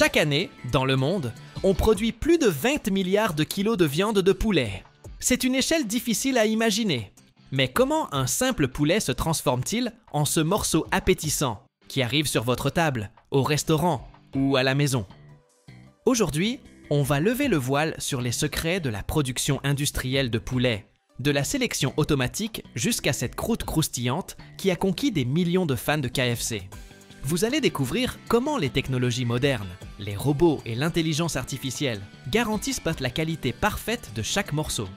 Chaque année, dans le monde, on produit plus de 20 milliards de kilos de viande de poulet. C'est une échelle difficile à imaginer. Mais comment un simple poulet se transforme-t-il en ce morceau appétissant qui arrive sur votre table, au restaurant ou à la maison? Aujourd'hui, on va lever le voile sur les secrets de la production industrielle de poulet, de la sélection automatique jusqu'à cette croûte croustillante qui a conquis des millions de fans de KFC. Vous allez découvrir comment les technologies modernes, les robots et l'intelligence artificielle garantissent la qualité parfaite de chaque morceau.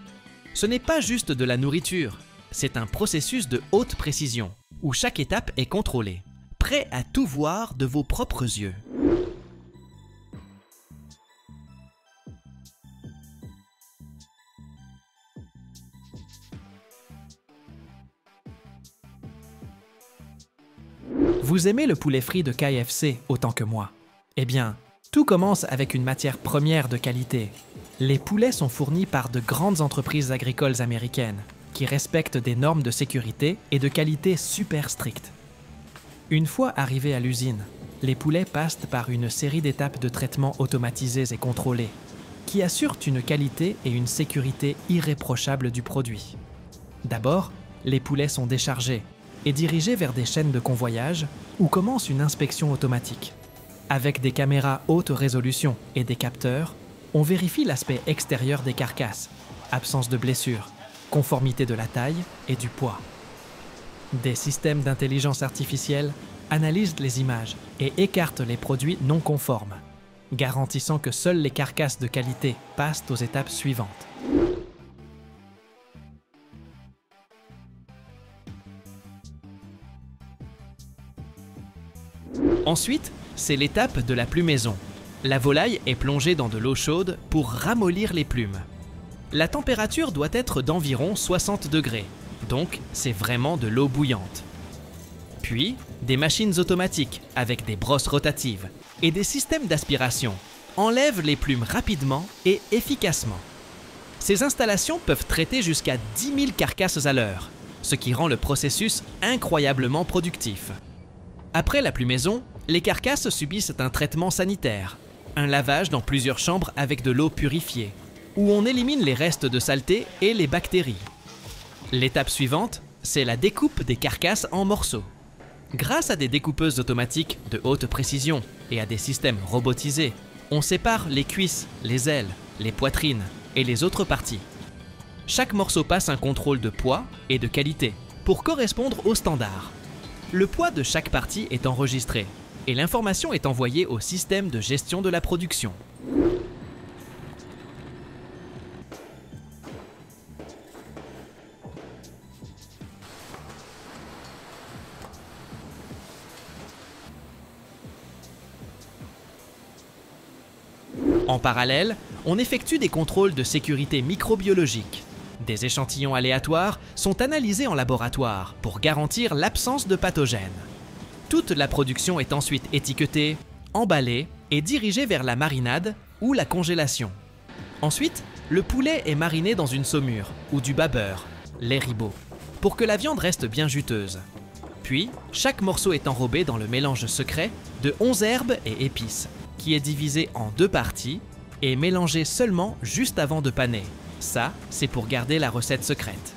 Ce n'est pas juste de la nourriture, c'est un processus de haute précision, où chaque étape est contrôlée, prêt à tout voir de vos propres yeux. Vous aimez le poulet frit de KFC autant que moi? Eh bien, tout commence avec une matière première de qualité. Les poulets sont fournis par de grandes entreprises agricoles américaines qui respectent des normes de sécurité et de qualité super strictes. Une fois arrivés à l'usine, les poulets passent par une série d'étapes de traitement automatisées et contrôlées qui assurent une qualité et une sécurité irréprochables du produit. D'abord, les poulets sont déchargés et dirigés vers des chaînes de convoyage où commence une inspection automatique. Avec des caméras haute résolution et des capteurs, on vérifie l'aspect extérieur des carcasses, absence de blessures, conformité de la taille et du poids. Des systèmes d'intelligence artificielle analysent les images et écartent les produits non conformes, garantissant que seules les carcasses de qualité passent aux étapes suivantes. Ensuite, c'est l'étape de la plumaison. La volaille est plongée dans de l'eau chaude pour ramollir les plumes. La température doit être d'environ 60 degrés, donc c'est vraiment de l'eau bouillante. Puis, des machines automatiques avec des brosses rotatives et des systèmes d'aspiration enlèvent les plumes rapidement et efficacement. Ces installations peuvent traiter jusqu'à 10 000 carcasses à l'heure, ce qui rend le processus incroyablement productif. Après la plumaison, les carcasses subissent un traitement sanitaire, un lavage dans plusieurs chambres avec de l'eau purifiée, où on élimine les restes de saleté et les bactéries. L'étape suivante, c'est la découpe des carcasses en morceaux. Grâce à des découpeuses automatiques de haute précision et à des systèmes robotisés, on sépare les cuisses, les ailes, les poitrines et les autres parties. Chaque morceau passe un contrôle de poids et de qualité pour correspondre aux standards. Le poids de chaque partie est enregistré et l'information est envoyée au système de gestion de la production. En parallèle, on effectue des contrôles de sécurité microbiologique. Des échantillons aléatoires sont analysés en laboratoire pour garantir l'absence de pathogènes. Toute la production est ensuite étiquetée, emballée et dirigée vers la marinade ou la congélation. Ensuite, le poulet est mariné dans une saumure ou du bas-beurre, lait ribot, pour que la viande reste bien juteuse. Puis, chaque morceau est enrobé dans le mélange secret de 11 herbes et épices, qui est divisé en 2 parties et mélangé seulement juste avant de paner. Ça, c'est pour garder la recette secrète.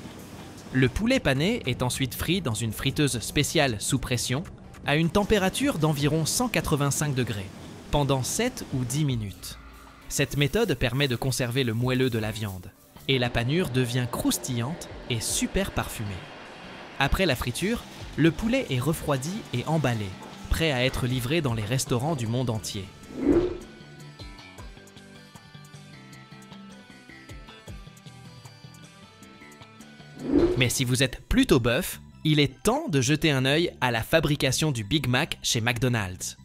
Le poulet pané est ensuite frit dans une friteuse spéciale sous pression à une température d'environ 185 degrés pendant 7 ou 10 minutes. Cette méthode permet de conserver le moelleux de la viande et la panure devient croustillante et super parfumée. Après la friture, le poulet est refroidi et emballé, prêt à être livré dans les restaurants du monde entier. Mais si vous êtes plutôt bœuf, il est temps de jeter un œil à la fabrication du Big Mac chez McDonald's.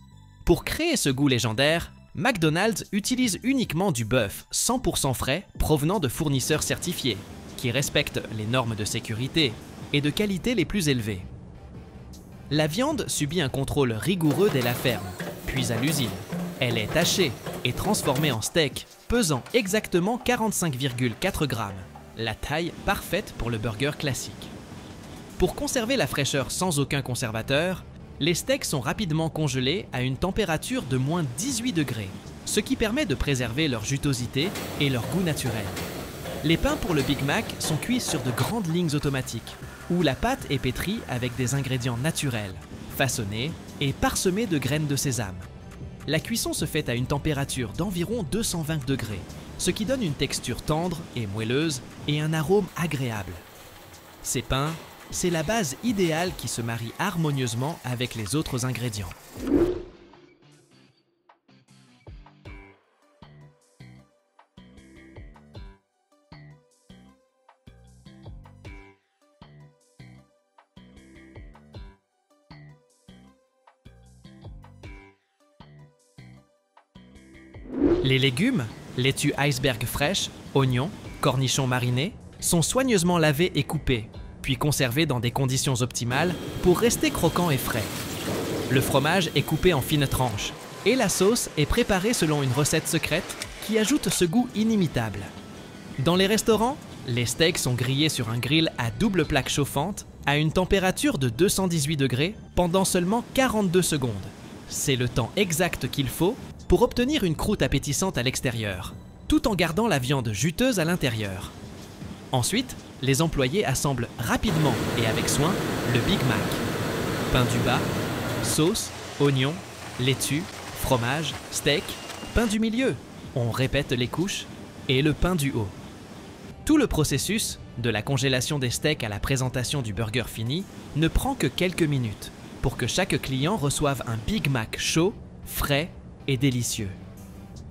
Pour créer ce goût légendaire, McDonald's utilise uniquement du bœuf 100% frais provenant de fournisseurs certifiés, qui respectent les normes de sécurité et de qualité les plus élevées. La viande subit un contrôle rigoureux dès la ferme, puis à l'usine. Elle est hachée et transformée en steak, pesant exactement 45,4 grammes. La taille parfaite pour le burger classique. Pour conserver la fraîcheur sans aucun conservateur, Les steaks sont rapidement congelés à une température de moins 18 degrés, ce qui permet de préserver leur jutosité et leur goût naturel. Les pains pour le Big Mac sont cuits sur de grandes lignes automatiques, où la pâte est pétrie avec des ingrédients naturels, façonnés et parsemés de graines de sésame. La cuisson se fait à une température d'environ 220 degrés, ce qui donne une texture tendre et moelleuse et un arôme agréable. Ces pains, c'est la base idéale qui se marie harmonieusement avec les autres ingrédients. Les légumes, laitue iceberg fraîche, oignons, cornichons marinés, sont soigneusement lavés et coupés, puis conservés dans des conditions optimales pour rester croquants et frais. Le fromage est coupé en fines tranches et la sauce est préparée selon une recette secrète qui ajoute ce goût inimitable. Dans les restaurants, les steaks sont grillés sur un grill à double plaque chauffante à une température de 218 degrés pendant seulement 42 secondes. C'est le temps exact qu'il faut pour obtenir une croûte appétissante à l'extérieur, tout en gardant la viande juteuse à l'intérieur. Ensuite, les employés assemblent rapidement et avec soin le Big Mac. Pain du bas, sauce, oignon, laitue, fromage, steak, pain du milieu, on répète les couches, et le pain du haut. Tout le processus, de la congélation des steaks à la présentation du burger fini, ne prend que quelques minutes pour que chaque client reçoive un Big Mac chaud, frais et délicieux.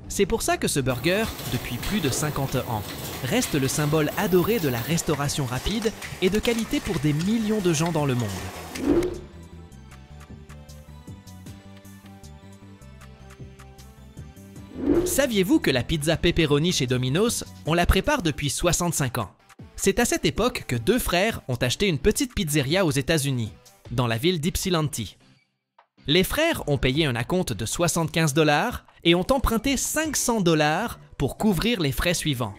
C'est pour ça que ce burger, depuis plus de 50 ans, reste le symbole adoré de la restauration rapide et de qualité pour des millions de gens dans le monde. Saviez-vous que la pizza pepperoni chez Domino's, on la prépare depuis 65 ans? C'est à cette époque que deux frères ont acheté une petite pizzeria aux États-Unis, dans la ville d'Ypsilanti. Les frères ont payé un acompte de 75 $ et ont emprunté 500 $ pour couvrir les frais suivants.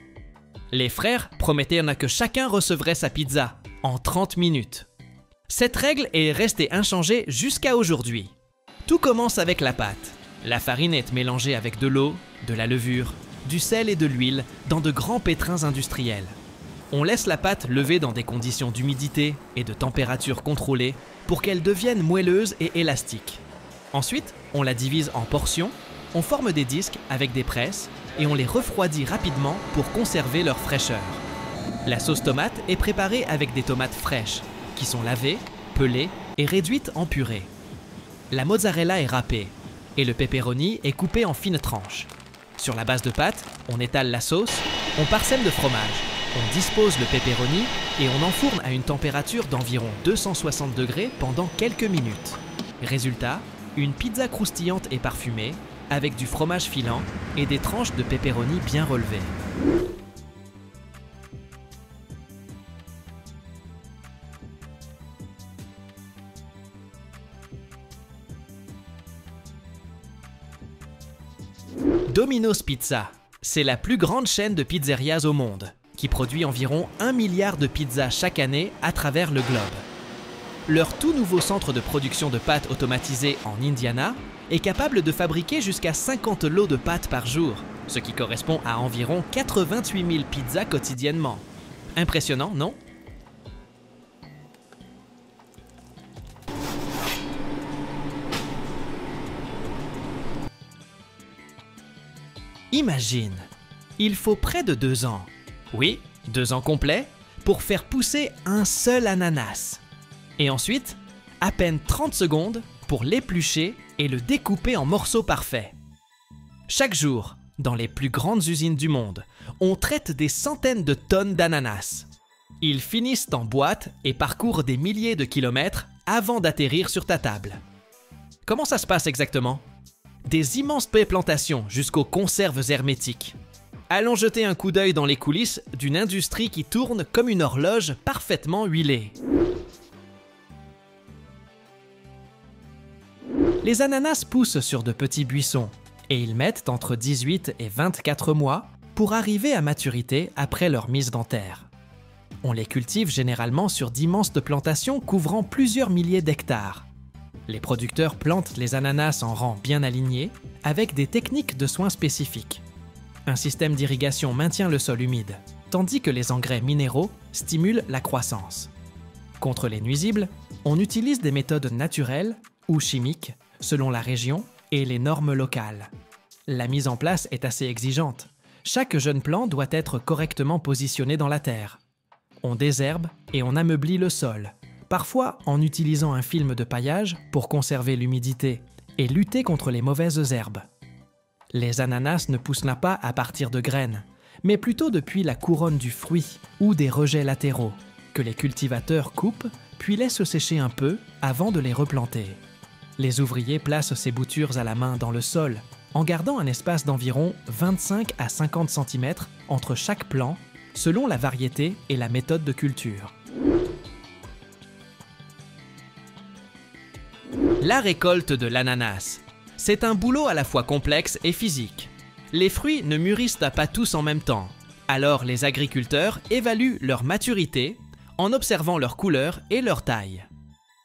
Les frères promettèrent que chacun recevrait sa pizza en 30 minutes. Cette règle est restée inchangée jusqu'à aujourd'hui. Tout commence avec la pâte. La farine est mélangée avec de l'eau, de la levure, du sel et de l'huile dans de grands pétrins industriels. On laisse la pâte lever dans des conditions d'humidité et de température contrôlée pour qu'elle devienne moelleuse et élastique. Ensuite, on la divise en portions, on forme des disques avec des presses et on les refroidit rapidement pour conserver leur fraîcheur. La sauce tomate est préparée avec des tomates fraîches qui sont lavées, pelées et réduites en purée. La mozzarella est râpée et le pepperoni est coupé en fines tranches. Sur la base de pâte, on étale la sauce, on parsème de fromage, on dispose le pepperoni et on enfourne à une température d'environ 260 degrés pendant quelques minutes. Résultat, une pizza croustillante et parfumée, avec du fromage filant et des tranches de pepperoni bien relevées. Domino's Pizza, c'est la plus grande chaîne de pizzerias au monde, qui produit environ 1 milliard de pizzas chaque année à travers le globe. Leur tout nouveau centre de production de pâtes automatisé en Indiana est capable de fabriquer jusqu'à 50 lots de pâtes par jour, ce qui correspond à environ 88 000 pizzas quotidiennement. Impressionnant, non? Imagine, il faut près de 2 ans, oui, 2 ans complets, pour faire pousser un seul ananas. Et ensuite, à peine 30 secondes pour l'éplucher et le découper en morceaux parfaits. Chaque jour, dans les plus grandes usines du monde, on traite des centaines de tonnes d'ananas. Ils finissent en boîte et parcourent des milliers de kilomètres avant d'atterrir sur ta table. Comment ça se passe exactement? Des immenses plantations jusqu'aux conserves hermétiques. Allons jeter un coup d'œil dans les coulisses d'une industrie qui tourne comme une horloge parfaitement huilée. Les ananas poussent sur de petits buissons et ils mettent entre 18 et 24 mois pour arriver à maturité après leur mise en terre. On les cultive généralement sur d'immenses plantations couvrant plusieurs milliers d'hectares. Les producteurs plantent les ananas en rang bien alignés avec des techniques de soins spécifiques. Un système d'irrigation maintient le sol humide, tandis que les engrais minéraux stimulent la croissance. Contre les nuisibles, on utilise des méthodes naturelles ou chimiques selon la région et les normes locales. La mise en place est assez exigeante. Chaque jeune plant doit être correctement positionné dans la terre. On désherbe et on ameublit le sol, parfois en utilisant un film de paillage pour conserver l'humidité et lutter contre les mauvaises herbes. Les ananas ne poussent là pas à partir de graines, mais plutôt depuis la couronne du fruit ou des rejets latéraux, que les cultivateurs coupent puis laissent sécher un peu avant de les replanter. Les ouvriers placent ces boutures à la main dans le sol, en gardant un espace d'environ 25 à 50 cm entre chaque plant, selon la variété et la méthode de culture. La récolte de l'ananas. C'est un boulot à la fois complexe et physique. Les fruits ne mûrissent pas tous en même temps, alors les agriculteurs évaluent leur maturité en observant leur couleur et leur taille.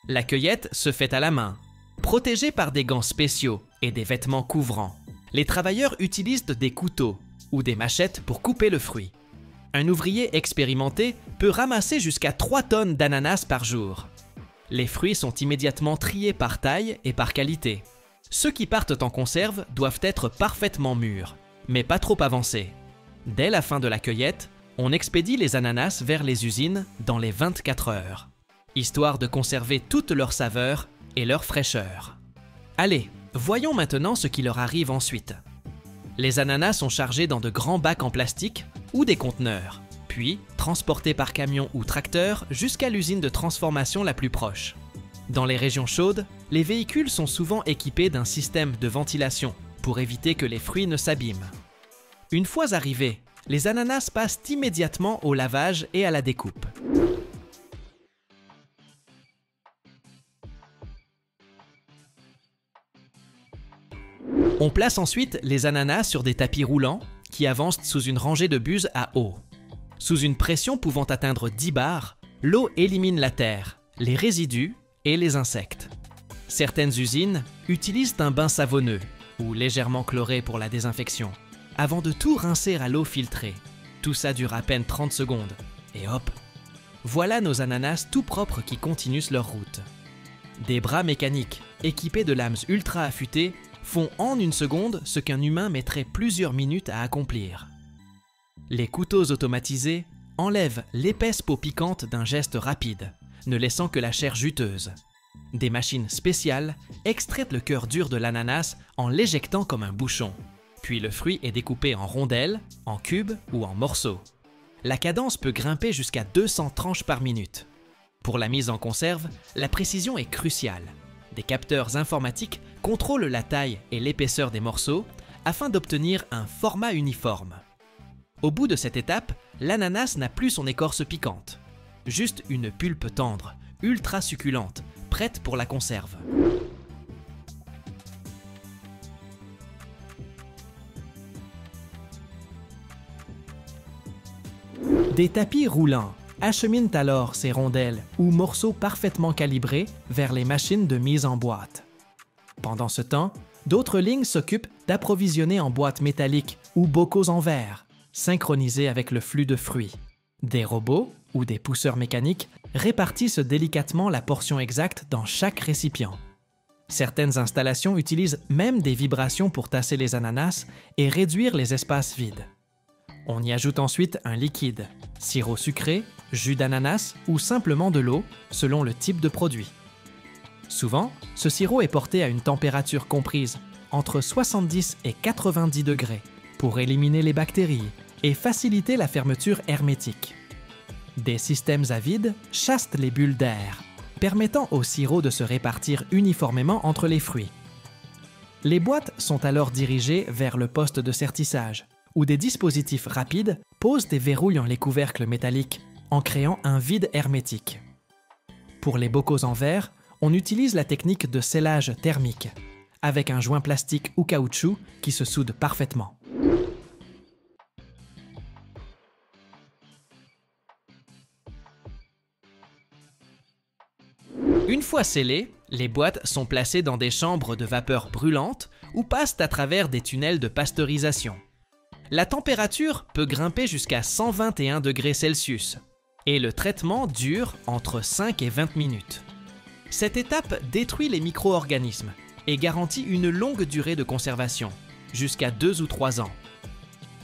La cueillette se fait à la main, protégée par des gants spéciaux et des vêtements couvrants. Les travailleurs utilisent des couteaux ou des machettes pour couper le fruit. Un ouvrier expérimenté peut ramasser jusqu'à 3 tonnes d'ananas par jour. Les fruits sont immédiatement triés par taille et par qualité. Ceux qui partent en conserve doivent être parfaitement mûrs, mais pas trop avancés. Dès la fin de la cueillette, on expédie les ananas vers les usines dans les 24 heures, histoire de conserver toute leur saveur et leur fraîcheur. Allez, voyons maintenant ce qui leur arrive ensuite. Les ananas sont chargés dans de grands bacs en plastique ou des conteneurs, puis transportés par camion ou tracteur jusqu'à l'usine de transformation la plus proche. Dans les régions chaudes, les véhicules sont souvent équipés d'un système de ventilation pour éviter que les fruits ne s'abîment. Une fois arrivés, les ananas passent immédiatement au lavage et à la découpe. On place ensuite les ananas sur des tapis roulants qui avancent sous une rangée de buses à eau. Sous une pression pouvant atteindre 10 bars, l'eau élimine la terre, les résidus et les insectes. Certaines usines utilisent un bain savonneux ou légèrement chloré pour la désinfection, avant de tout rincer à l'eau filtrée. Tout ça dure à peine 30 secondes. Et hop, voilà nos ananas tout propres qui continuent leur route. Des bras mécaniques, équipés de lames ultra affûtées, font en une seconde ce qu'un humain mettrait plusieurs minutes à accomplir. Les couteaux automatisés enlèvent l'épaisse peau piquante d'un geste rapide, ne laissant que la chair juteuse. Des machines spéciales extraient le cœur dur de l'ananas en l'éjectant comme un bouchon. Puis le fruit est découpé en rondelles, en cubes ou en morceaux. La cadence peut grimper jusqu'à 200 tranches par minute. Pour la mise en conserve, la précision est cruciale. Des capteurs informatiques contrôlent la taille et l'épaisseur des morceaux afin d'obtenir un format uniforme. Au bout de cette étape, l'ananas n'a plus son écorce piquante. Juste une pulpe tendre, ultra succulente, prête pour la conserve. Des tapis roulants acheminent alors ces rondelles ou morceaux parfaitement calibrés vers les machines de mise en boîte. Pendant ce temps, d'autres lignes s'occupent d'approvisionner en boîtes métalliques ou bocaux en verre, synchronisés avec le flux de fruits. Des robots ou des pousseurs mécaniques répartissent délicatement la portion exacte dans chaque récipient. Certaines installations utilisent même des vibrations pour tasser les ananas et réduire les espaces vides. On y ajoute ensuite un liquide, sirop sucré, jus d'ananas ou simplement de l'eau, selon le type de produit. Souvent, ce sirop est porté à une température comprise entre 70 et 90 degrés pour éliminer les bactéries et faciliter la fermeture hermétique. Des systèmes à vide chassent les bulles d'air, permettant au sirop de se répartir uniformément entre les fruits. Les boîtes sont alors dirigées vers le poste de sertissage, où des dispositifs rapides posent des verrouilles en les couvercles métalliques, en créant un vide hermétique. Pour les bocaux en verre, on utilise la technique de scellage thermique, avec un joint plastique ou caoutchouc qui se soude parfaitement. Une fois scellés, Les boîtes sont placées dans des chambres de vapeur brûlante ou passent à travers des tunnels de pasteurisation. La température peut grimper jusqu'à 121 degrés Celsius et le traitement dure entre 5 et 20 minutes. Cette étape détruit les micro-organismes et garantit une longue durée de conservation, jusqu'à 2 ou 3 ans.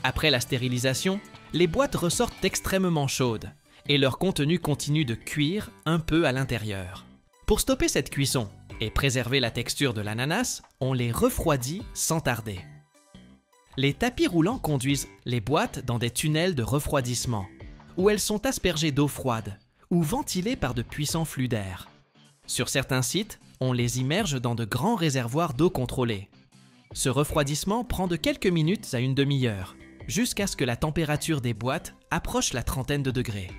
Après la stérilisation, les boîtes ressortent extrêmement chaudes et leur contenu continue de cuire un peu à l'intérieur. Pour stopper cette cuisson et préserver la texture de l'ananas, on les refroidit sans tarder. Les tapis roulants conduisent les boîtes dans des tunnels de refroidissement, où elles sont aspergées d'eau froide ou ventilées par de puissants flux d'air. Sur certains sites, on les immerge dans de grands réservoirs d'eau contrôlée. Ce refroidissement prend de quelques minutes à une demi-heure, jusqu'à ce que la température des boîtes approche la trentaine de degrés.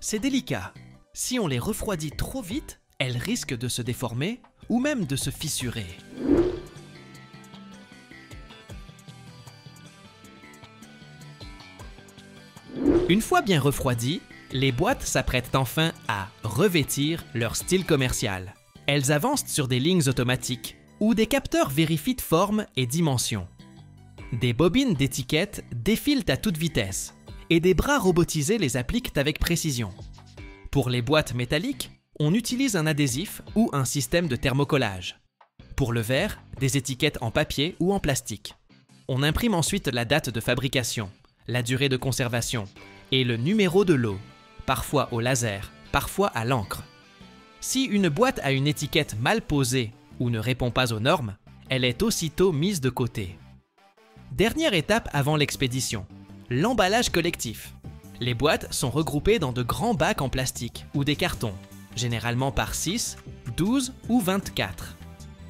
C'est délicat. Si on les refroidit trop vite, elles risquent de se déformer ou même de se fissurer. Une fois bien refroidies, les boîtes s'apprêtent enfin à revêtir leur style commercial. Elles avancent sur des lignes automatiques où des capteurs vérifient forme et dimension. Des bobines d'étiquettes défilent à toute vitesse et des bras robotisés les appliquent avec précision. Pour les boîtes métalliques, on utilise un adhésif ou un système de thermocollage. Pour le verre, des étiquettes en papier ou en plastique. On imprime ensuite la date de fabrication, la durée de conservation et le numéro de lot, parfois au laser, parfois à l'encre. Si une boîte a une étiquette mal posée ou ne répond pas aux normes, elle est aussitôt mise de côté. Dernière étape avant l'expédition, l'emballage collectif. Les boîtes sont regroupées dans de grands bacs en plastique ou des cartons, généralement par 6, 12 ou 24.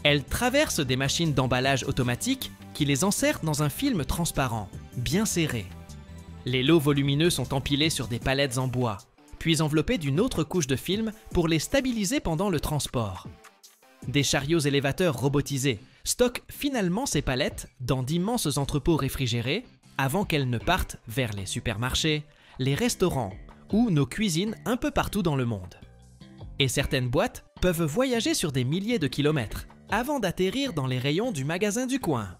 Elles traversent des machines d'emballage automatiques qui les enserrent dans un film transparent, bien serré. Les lots volumineux sont empilés sur des palettes en bois, puis enveloppés d'une autre couche de film pour les stabiliser pendant le transport. Des chariots élévateurs robotisés stockent finalement ces palettes dans d'immenses entrepôts réfrigérés avant qu'elles ne partent vers les supermarchés, les restaurants ou nos cuisines un peu partout dans le monde. Et certaines boîtes peuvent voyager sur des milliers de kilomètres avant d'atterrir dans les rayons du magasin du coin.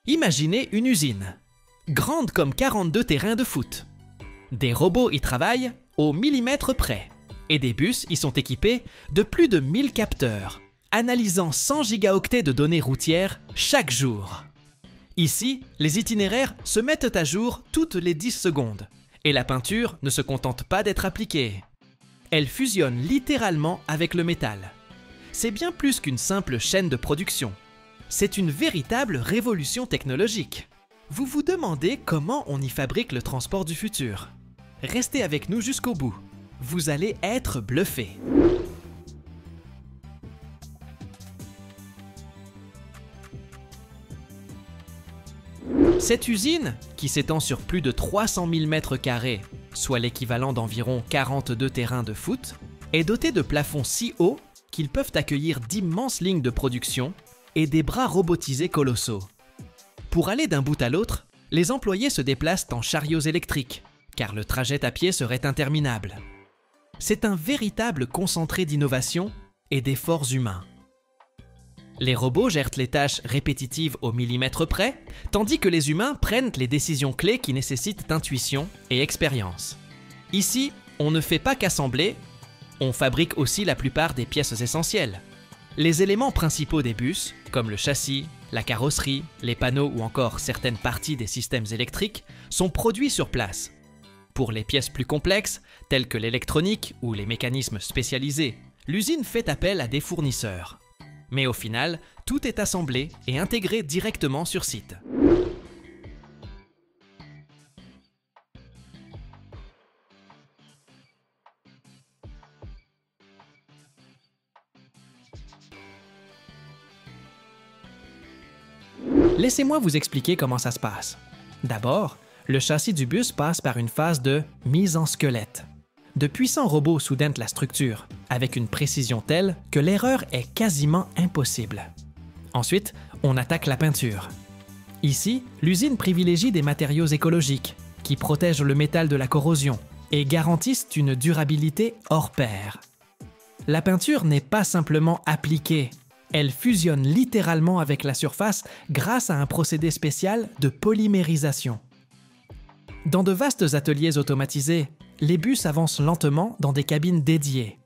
Imaginez une usine, grande comme 42 terrains de foot. Des robots y travaillent au millimètre près et des bus y sont équipés de plus de 1000 capteurs, analysant 100 gigaoctets de données routières chaque jour. Ici, les itinéraires se mettent à jour toutes les 10 secondes et la peinture ne se contente pas d'être appliquée. Elle fusionne littéralement avec le métal. C'est bien plus qu'une simple chaîne de production. C'est une véritable révolution technologique. Vous vous demandez comment on y fabrique le transport du futur? Restez avec nous jusqu'au bout. Vous allez être bluffés. Cette usine, qui s'étend sur plus de 300 000 m², soit l'équivalent d'environ 42 terrains de foot, est dotée de plafonds si hauts qu'ils peuvent accueillir d'immenses lignes de production et des bras robotisés colossaux. Pour aller d'un bout à l'autre, les employés se déplacent en chariots électriques, car le trajet à pied serait interminable. C'est un véritable concentré d'innovation et d'efforts humains. Les robots gèrent les tâches répétitives au millimètre près, tandis que les humains prennent les décisions clés qui nécessitent intuition et expérience. Ici, on ne fait pas qu'assembler, on fabrique aussi la plupart des pièces essentielles. Les éléments principaux des bus, comme le châssis, la carrosserie, les panneaux ou encore certaines parties des systèmes électriques, sont produits sur place. Pour les pièces plus complexes, telles que l'électronique ou les mécanismes spécialisés, l'usine fait appel à des fournisseurs. Mais au final, tout est assemblé et intégré directement sur site. Laissez-moi vous expliquer comment ça se passe. D'abord, le châssis du bus passe par une phase de mise en squelette. De puissants robots soudainnent la structure, avec une précision telle que l'erreur est quasiment impossible. Ensuite, on attaque la peinture. Ici, l'usine privilégie des matériaux écologiques qui protègent le métal de la corrosion et garantissent une durabilité hors pair. La peinture n'est pas simplement appliquée, elle fusionne littéralement avec la surface grâce à un procédé spécial de polymérisation. Dans de vastes ateliers automatisés, les bus avancent lentement dans des cabines dédiées.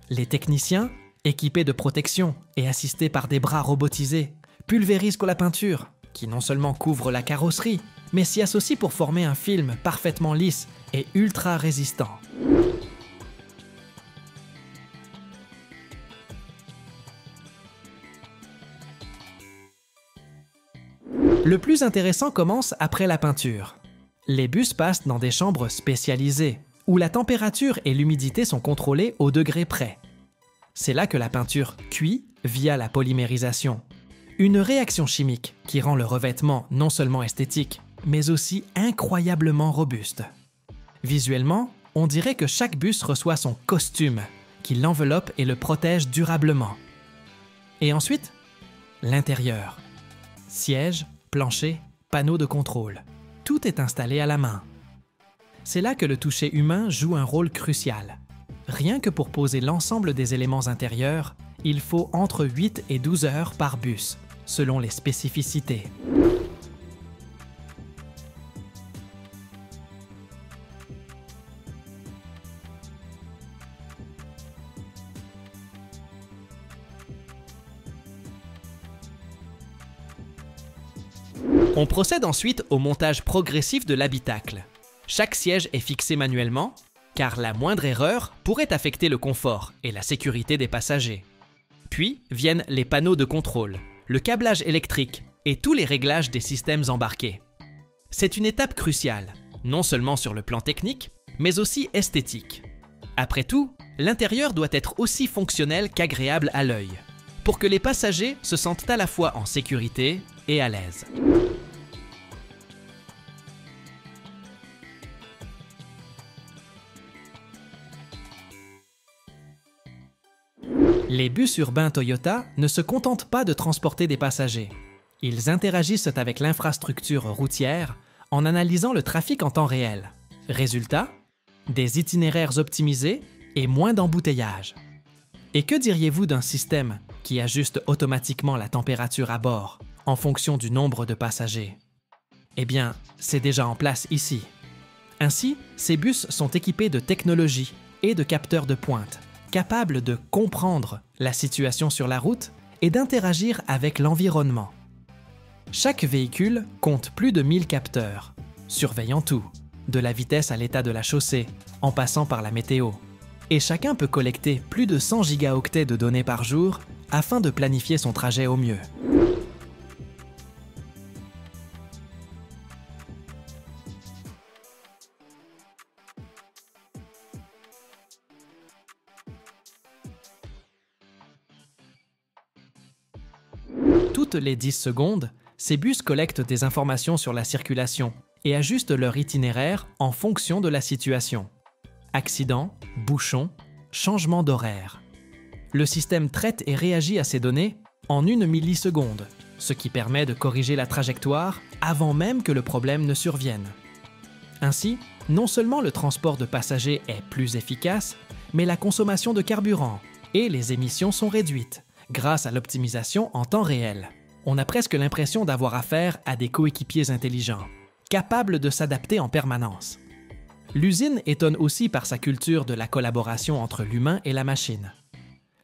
Les techniciens, équipés de protection et assistés par des bras robotisés, pulvérisent la peinture, qui non seulement couvre la carrosserie, mais s'y associe pour former un film parfaitement lisse et ultra résistant. Le plus intéressant commence après la peinture. Les bus passent dans des chambres spécialisées, où la température et l'humidité sont contrôlées au degré près. C'est là que la peinture cuit via la polymérisation. Une réaction chimique qui rend le revêtement non seulement esthétique, mais aussi incroyablement robuste. Visuellement, on dirait que chaque bus reçoit son costume, qui l'enveloppe et le protège durablement. Et ensuite, l'intérieur. Sièges, plancher, panneaux de contrôle. Tout est installé à la main. C'est là que le toucher humain joue un rôle crucial. Rien que pour poser l'ensemble des éléments intérieurs, il faut entre 8 et 12 heures par bus, selon les spécificités. On procède ensuite au montage progressif de l'habitacle. Chaque siège est fixé manuellement, car la moindre erreur pourrait affecter le confort et la sécurité des passagers. Puis viennent les panneaux de contrôle, le câblage électrique et tous les réglages des systèmes embarqués. C'est une étape cruciale, non seulement sur le plan technique, mais aussi esthétique. Après tout, l'intérieur doit être aussi fonctionnel qu'agréable à l'œil, pour que les passagers se sentent à la fois en sécurité et à l'aise. Les bus urbains Toyota ne se contentent pas de transporter des passagers. Ils interagissent avec l'infrastructure routière en analysant le trafic en temps réel. Résultat, des itinéraires optimisés et moins d'embouteillages. Et que diriez-vous d'un système qui ajuste automatiquement la température à bord en fonction du nombre de passagers? Eh bien, c'est déjà en place ici. Ainsi, ces bus sont équipés de technologies et de capteurs de pointe, capables de comprendre la situation sur la route et d'interagir avec l'environnement. Chaque véhicule compte plus de 1000 capteurs, surveillant tout, de la vitesse à l'état de la chaussée, en passant par la météo. Et chacun peut collecter plus de 100 gigaoctets de données par jour afin de planifier son trajet au mieux. Toutes les 10 secondes, ces bus collectent des informations sur la circulation et ajustent leur itinéraire en fonction de la situation. Accidents, bouchons, changement d'horaire. Le système traite et réagit à ces données en 1 milliseconde, ce qui permet de corriger la trajectoire avant même que le problème ne survienne. Ainsi, non seulement le transport de passagers est plus efficace, mais la consommation de carburant et les émissions sont réduites grâce à l'optimisation en temps réel. On a presque l'impression d'avoir affaire à des coéquipiers intelligents, capables de s'adapter en permanence. L'usine étonne aussi par sa culture de la collaboration entre l'humain et la machine.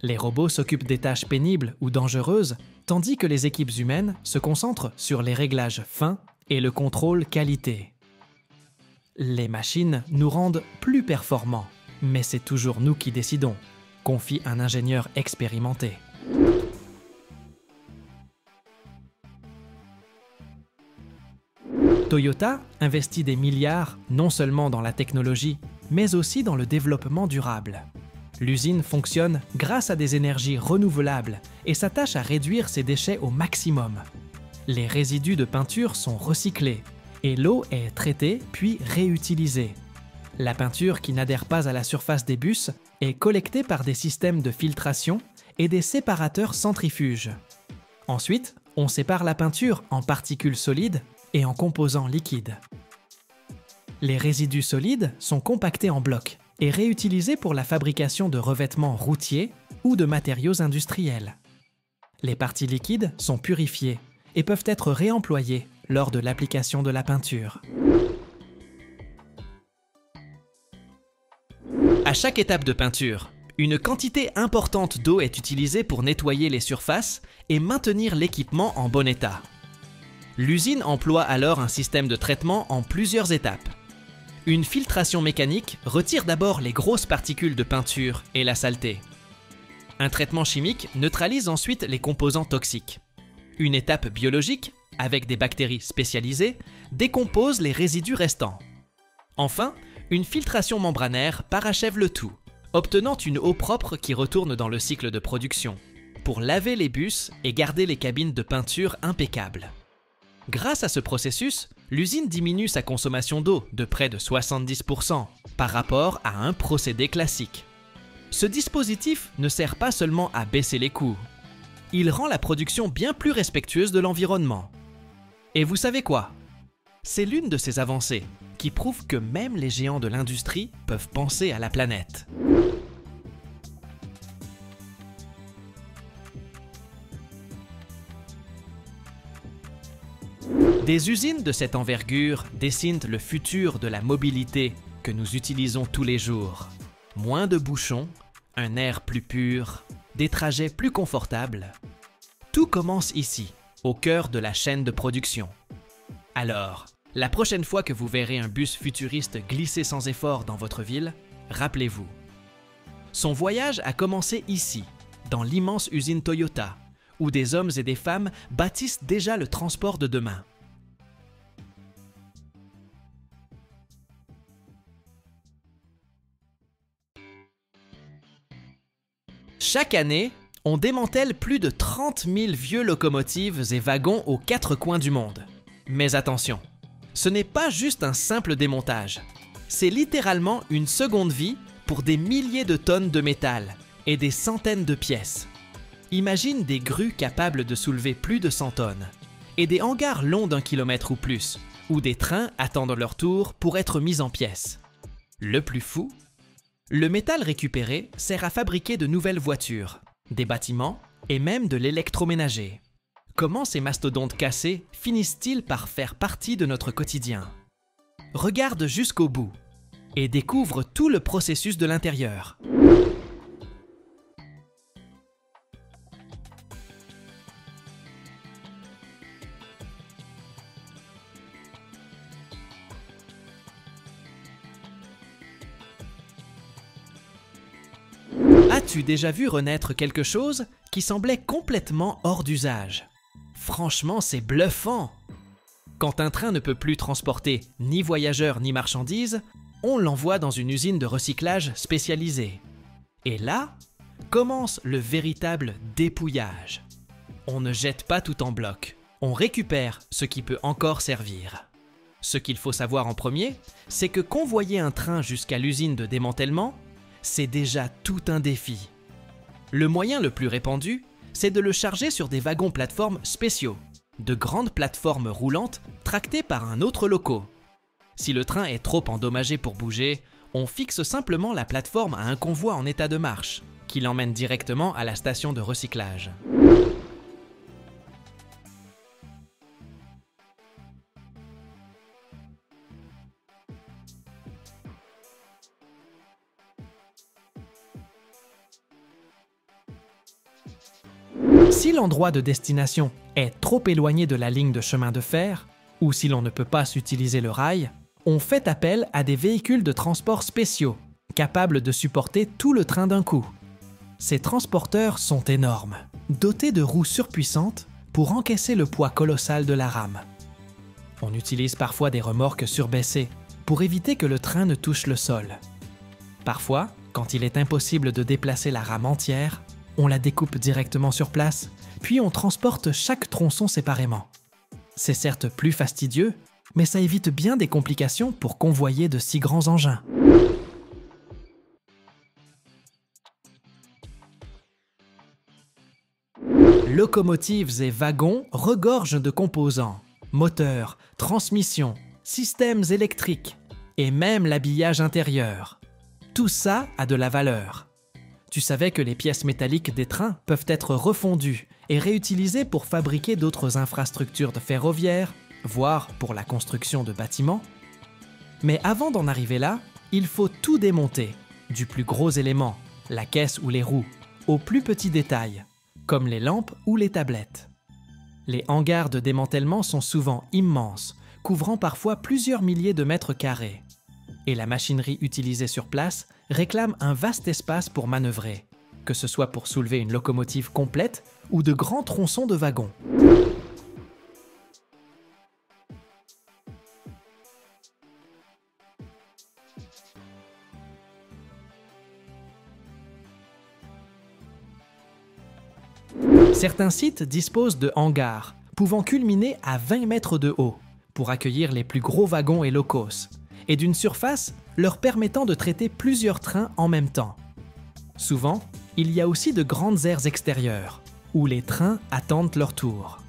Les robots s'occupent des tâches pénibles ou dangereuses, tandis que les équipes humaines se concentrent sur les réglages fins et le contrôle qualité. Les machines nous rendent plus performants, mais c'est toujours nous qui décidons, confie un ingénieur expérimenté. Toyota investit des milliards non seulement dans la technologie, mais aussi dans le développement durable. L'usine fonctionne grâce à des énergies renouvelables et s'attache à réduire ses déchets au maximum. Les résidus de peinture sont recyclés et l'eau est traitée puis réutilisée. La peinture qui n'adhère pas à la surface des bus est collectée par des systèmes de filtration et des séparateurs centrifuges. Ensuite, on sépare la peinture en particules solides et en composants liquides. Les résidus solides sont compactés en blocs et réutilisés pour la fabrication de revêtements routiers ou de matériaux industriels. Les parties liquides sont purifiées et peuvent être réemployées lors de l'application de la peinture. À chaque étape de peinture, une quantité importante d'eau est utilisée pour nettoyer les surfaces et maintenir l'équipement en bon état. L'usine emploie alors un système de traitement en plusieurs étapes. Une filtration mécanique retire d'abord les grosses particules de peinture et la saleté. Un traitement chimique neutralise ensuite les composants toxiques. Une étape biologique, avec des bactéries spécialisées, décompose les résidus restants. Enfin, une filtration membranaire parachève le tout, obtenant une eau propre qui retourne dans le cycle de production, pour laver les bus et garder les cabines de peinture impeccables. Grâce à ce processus, l'usine diminue sa consommation d'eau de près de 70% par rapport à un procédé classique. Ce dispositif ne sert pas seulement à baisser les coûts, il rend la production bien plus respectueuse de l'environnement. Et vous savez quoi? C'est l'une de ces avancées qui prouve que même les géants de l'industrie peuvent penser à la planète. Des usines de cette envergure dessinent le futur de la mobilité que nous utilisons tous les jours. Moins de bouchons, un air plus pur, des trajets plus confortables. Tout commence ici, au cœur de la chaîne de production. Alors, la prochaine fois que vous verrez un bus futuriste glisser sans effort dans votre ville, rappelez-vous. Son voyage a commencé ici, dans l'immense usine Toyota, où des hommes et des femmes bâtissent déjà le transport de demain. Chaque année, on démantèle plus de 30 000 vieux locomotives et wagons aux 4 coins du monde. Mais attention, ce n'est pas juste un simple démontage. C'est littéralement une seconde vie pour des milliers de tonnes de métal et des centaines de pièces. Imagine des grues capables de soulever plus de 100 tonnes et des hangars longs d'1 kilomètre ou plus, où des trains attendent leur tour pour être mis en pièces. Le plus fou, le métal récupéré sert à fabriquer de nouvelles voitures, des bâtiments et même de l'électroménager. Comment ces mastodontes cassés finissent-ils par faire partie de notre quotidien? Regarde jusqu'au bout et découvre tout le processus de l'intérieur. As-tu déjà vu renaître quelque chose qui semblait complètement hors d'usage? Franchement, c'est bluffant! Quand un train ne peut plus transporter ni voyageurs ni marchandises, on l'envoie dans une usine de recyclage spécialisée. Et là, commence le véritable dépouillage. On ne jette pas tout en bloc, on récupère ce qui peut encore servir. Ce qu'il faut savoir en premier, c'est que convoyer un train jusqu'à l'usine de démantèlement, c'est déjà tout un défi. Le moyen le plus répandu, c'est de le charger sur des wagons-plateformes spéciaux, de grandes plateformes roulantes tractées par un autre loco. Si le train est trop endommagé pour bouger, on fixe simplement la plateforme à un convoi en état de marche, qui l'emmène directement à la station de recyclage. Si l'endroit de destination est trop éloigné de la ligne de chemin de fer, ou si l'on ne peut pas utiliser le rail, on fait appel à des véhicules de transport spéciaux, capables de supporter tout le train d'un coup. Ces transporteurs sont énormes, dotés de roues surpuissantes pour encaisser le poids colossal de la rame. On utilise parfois des remorques surbaissées pour éviter que le train ne touche le sol. Parfois, quand il est impossible de déplacer la rame entière, on la découpe directement sur place, puis on transporte chaque tronçon séparément. C'est certes plus fastidieux, mais ça évite bien des complications pour convoyer de si grands engins. Locomotives et wagons regorgent de composants, moteurs, transmissions, systèmes électriques et même l'habillage intérieur. Tout ça a de la valeur. Tu savais que les pièces métalliques des trains peuvent être refondues et réutilisées pour fabriquer d'autres infrastructures ferroviaires, voire pour la construction de bâtiments? Mais avant d'en arriver là, il faut tout démonter, du plus gros élément, la caisse ou les roues, aux plus petits détails, comme les lampes ou les tablettes. Les hangars de démantèlement sont souvent immenses, couvrant parfois plusieurs milliers de mètres carrés. Et la machinerie utilisée sur place réclame un vaste espace pour manœuvrer, que ce soit pour soulever une locomotive complète ou de grands tronçons de wagons. Certains sites disposent de hangars, pouvant culminer à 20 mètres de haut, pour accueillir les plus gros wagons et locos, et d'une surface leur permettant de traiter plusieurs trains en même temps. Souvent, il y a aussi de grandes aires extérieures, où les trains attendent leur tour.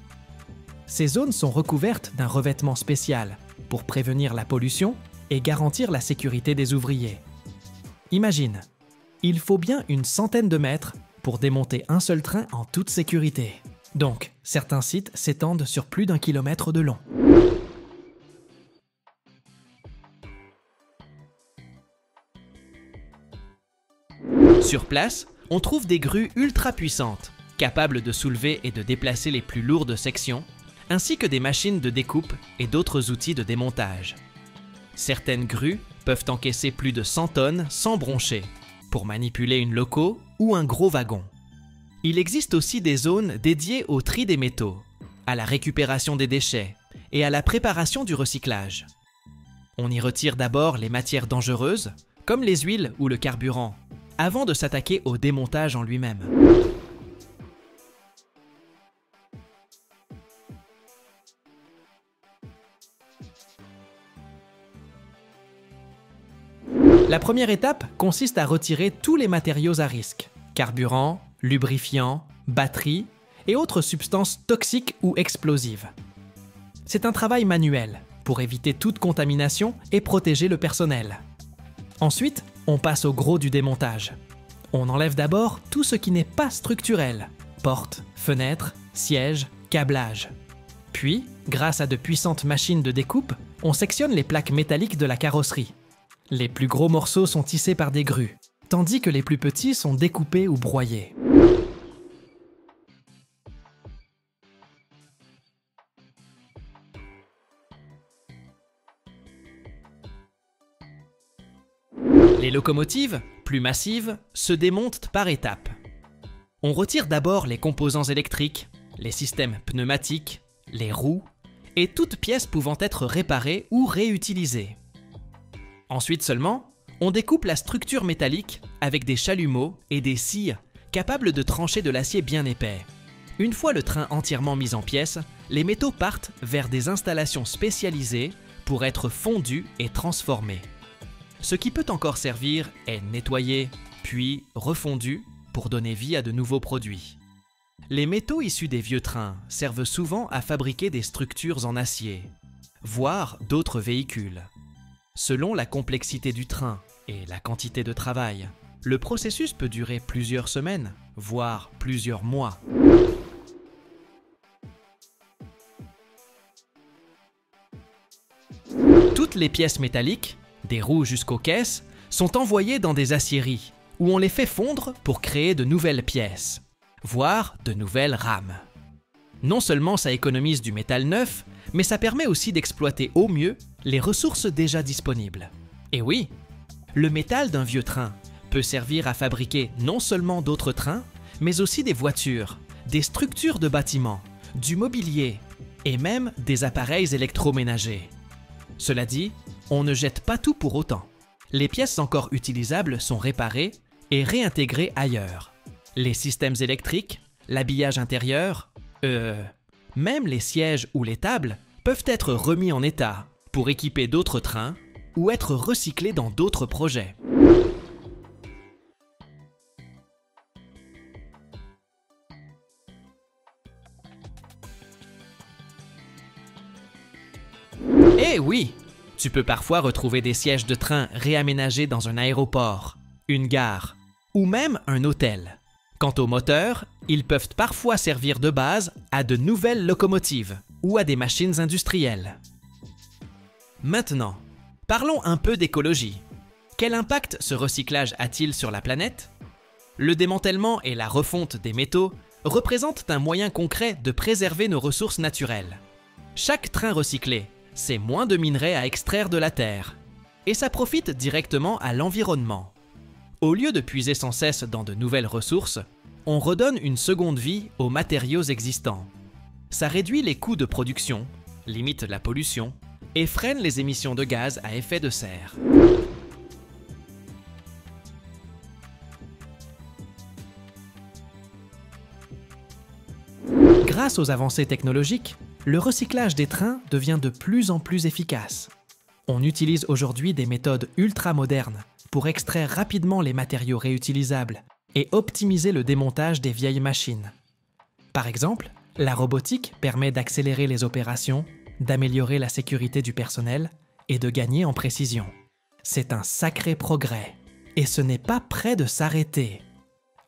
Ces zones sont recouvertes d'un revêtement spécial, pour prévenir la pollution et garantir la sécurité des ouvriers. Imagine, il faut bien une centaine de mètres pour démonter un seul train en toute sécurité. Donc, certains sites s'étendent sur plus d'1 kilomètre de long. Sur place, on trouve des grues ultra puissantes, capables de soulever et de déplacer les plus lourdes sections, ainsi que des machines de découpe et d'autres outils de démontage. Certaines grues peuvent encaisser plus de 100 tonnes sans broncher, pour manipuler une loco ou un gros wagon. Il existe aussi des zones dédiées au tri des métaux, à la récupération des déchets et à la préparation du recyclage. On y retire d'abord les matières dangereuses, comme les huiles ou le carburant, avant de s'attaquer au démontage en lui-même. La première étape consiste à retirer tous les matériaux à risque, carburant, lubrifiants, batteries et autres substances toxiques ou explosives. C'est un travail manuel pour éviter toute contamination et protéger le personnel. Ensuite, on passe au gros du démontage. On enlève d'abord tout ce qui n'est pas structurel, portes, fenêtres, sièges, câblage. Puis, grâce à de puissantes machines de découpe, on sectionne les plaques métalliques de la carrosserie. Les plus gros morceaux sont tissés par des grues, tandis que les plus petits sont découpés ou broyés. Les locomotives, plus massives, se démontent par étapes. On retire d'abord les composants électriques, les systèmes pneumatiques, les roues, et toute pièce pouvant être réparée ou réutilisée. Ensuite seulement, on découpe la structure métallique avec des chalumeaux et des scies capables de trancher de l'acier bien épais. Une fois le train entièrement mis en pièces, les métaux partent vers des installations spécialisées pour être fondus et transformés. Ce qui peut encore servir est nettoyé, puis refondu pour donner vie à de nouveaux produits. Les métaux issus des vieux trains servent souvent à fabriquer des structures en acier, voire d'autres véhicules. Selon la complexité du train et la quantité de travail, le processus peut durer plusieurs semaines, voire plusieurs mois. Toutes les pièces métalliques, des roues jusqu'aux caisses, sont envoyées dans des aciéries, où on les fait fondre pour créer de nouvelles pièces, voire de nouvelles rames. Non seulement ça économise du métal neuf, mais ça permet aussi d'exploiter au mieux les ressources déjà disponibles. Et oui, le métal d'un vieux train peut servir à fabriquer non seulement d'autres trains, mais aussi des voitures, des structures de bâtiments, du mobilier et même des appareils électroménagers. Cela dit, on ne jette pas tout pour autant. Les pièces encore utilisables sont réparées et réintégrées ailleurs. Les systèmes électriques, l'habillage intérieur, même les sièges ou les tables peuvent être remis en état pour équiper d'autres trains ou être recyclés dans d'autres projets. Eh oui! Tu peux parfois retrouver des sièges de train réaménagés dans un aéroport, une gare ou même un hôtel. Quant aux moteurs, ils peuvent parfois servir de base à de nouvelles locomotives ou à des machines industrielles. Maintenant, parlons un peu d'écologie. Quel impact ce recyclage a-t-il sur la planète? Le démantèlement et la refonte des métaux représentent un moyen concret de préserver nos ressources naturelles. Chaque train recyclé, c'est moins de minerais à extraire de la terre. Et ça profite directement à l'environnement. Au lieu de puiser sans cesse dans de nouvelles ressources, on redonne une seconde vie aux matériaux existants. Ça réduit les coûts de production, limite la pollution et freine les émissions de gaz à effet de serre. Grâce aux avancées technologiques, le recyclage des trains devient de plus en plus efficace. On utilise aujourd'hui des méthodes ultra-modernes pour extraire rapidement les matériaux réutilisables et optimiser le démontage des vieilles machines. Par exemple, la robotique permet d'accélérer les opérations, d'améliorer la sécurité du personnel et de gagner en précision. C'est un sacré progrès, et ce n'est pas près de s'arrêter.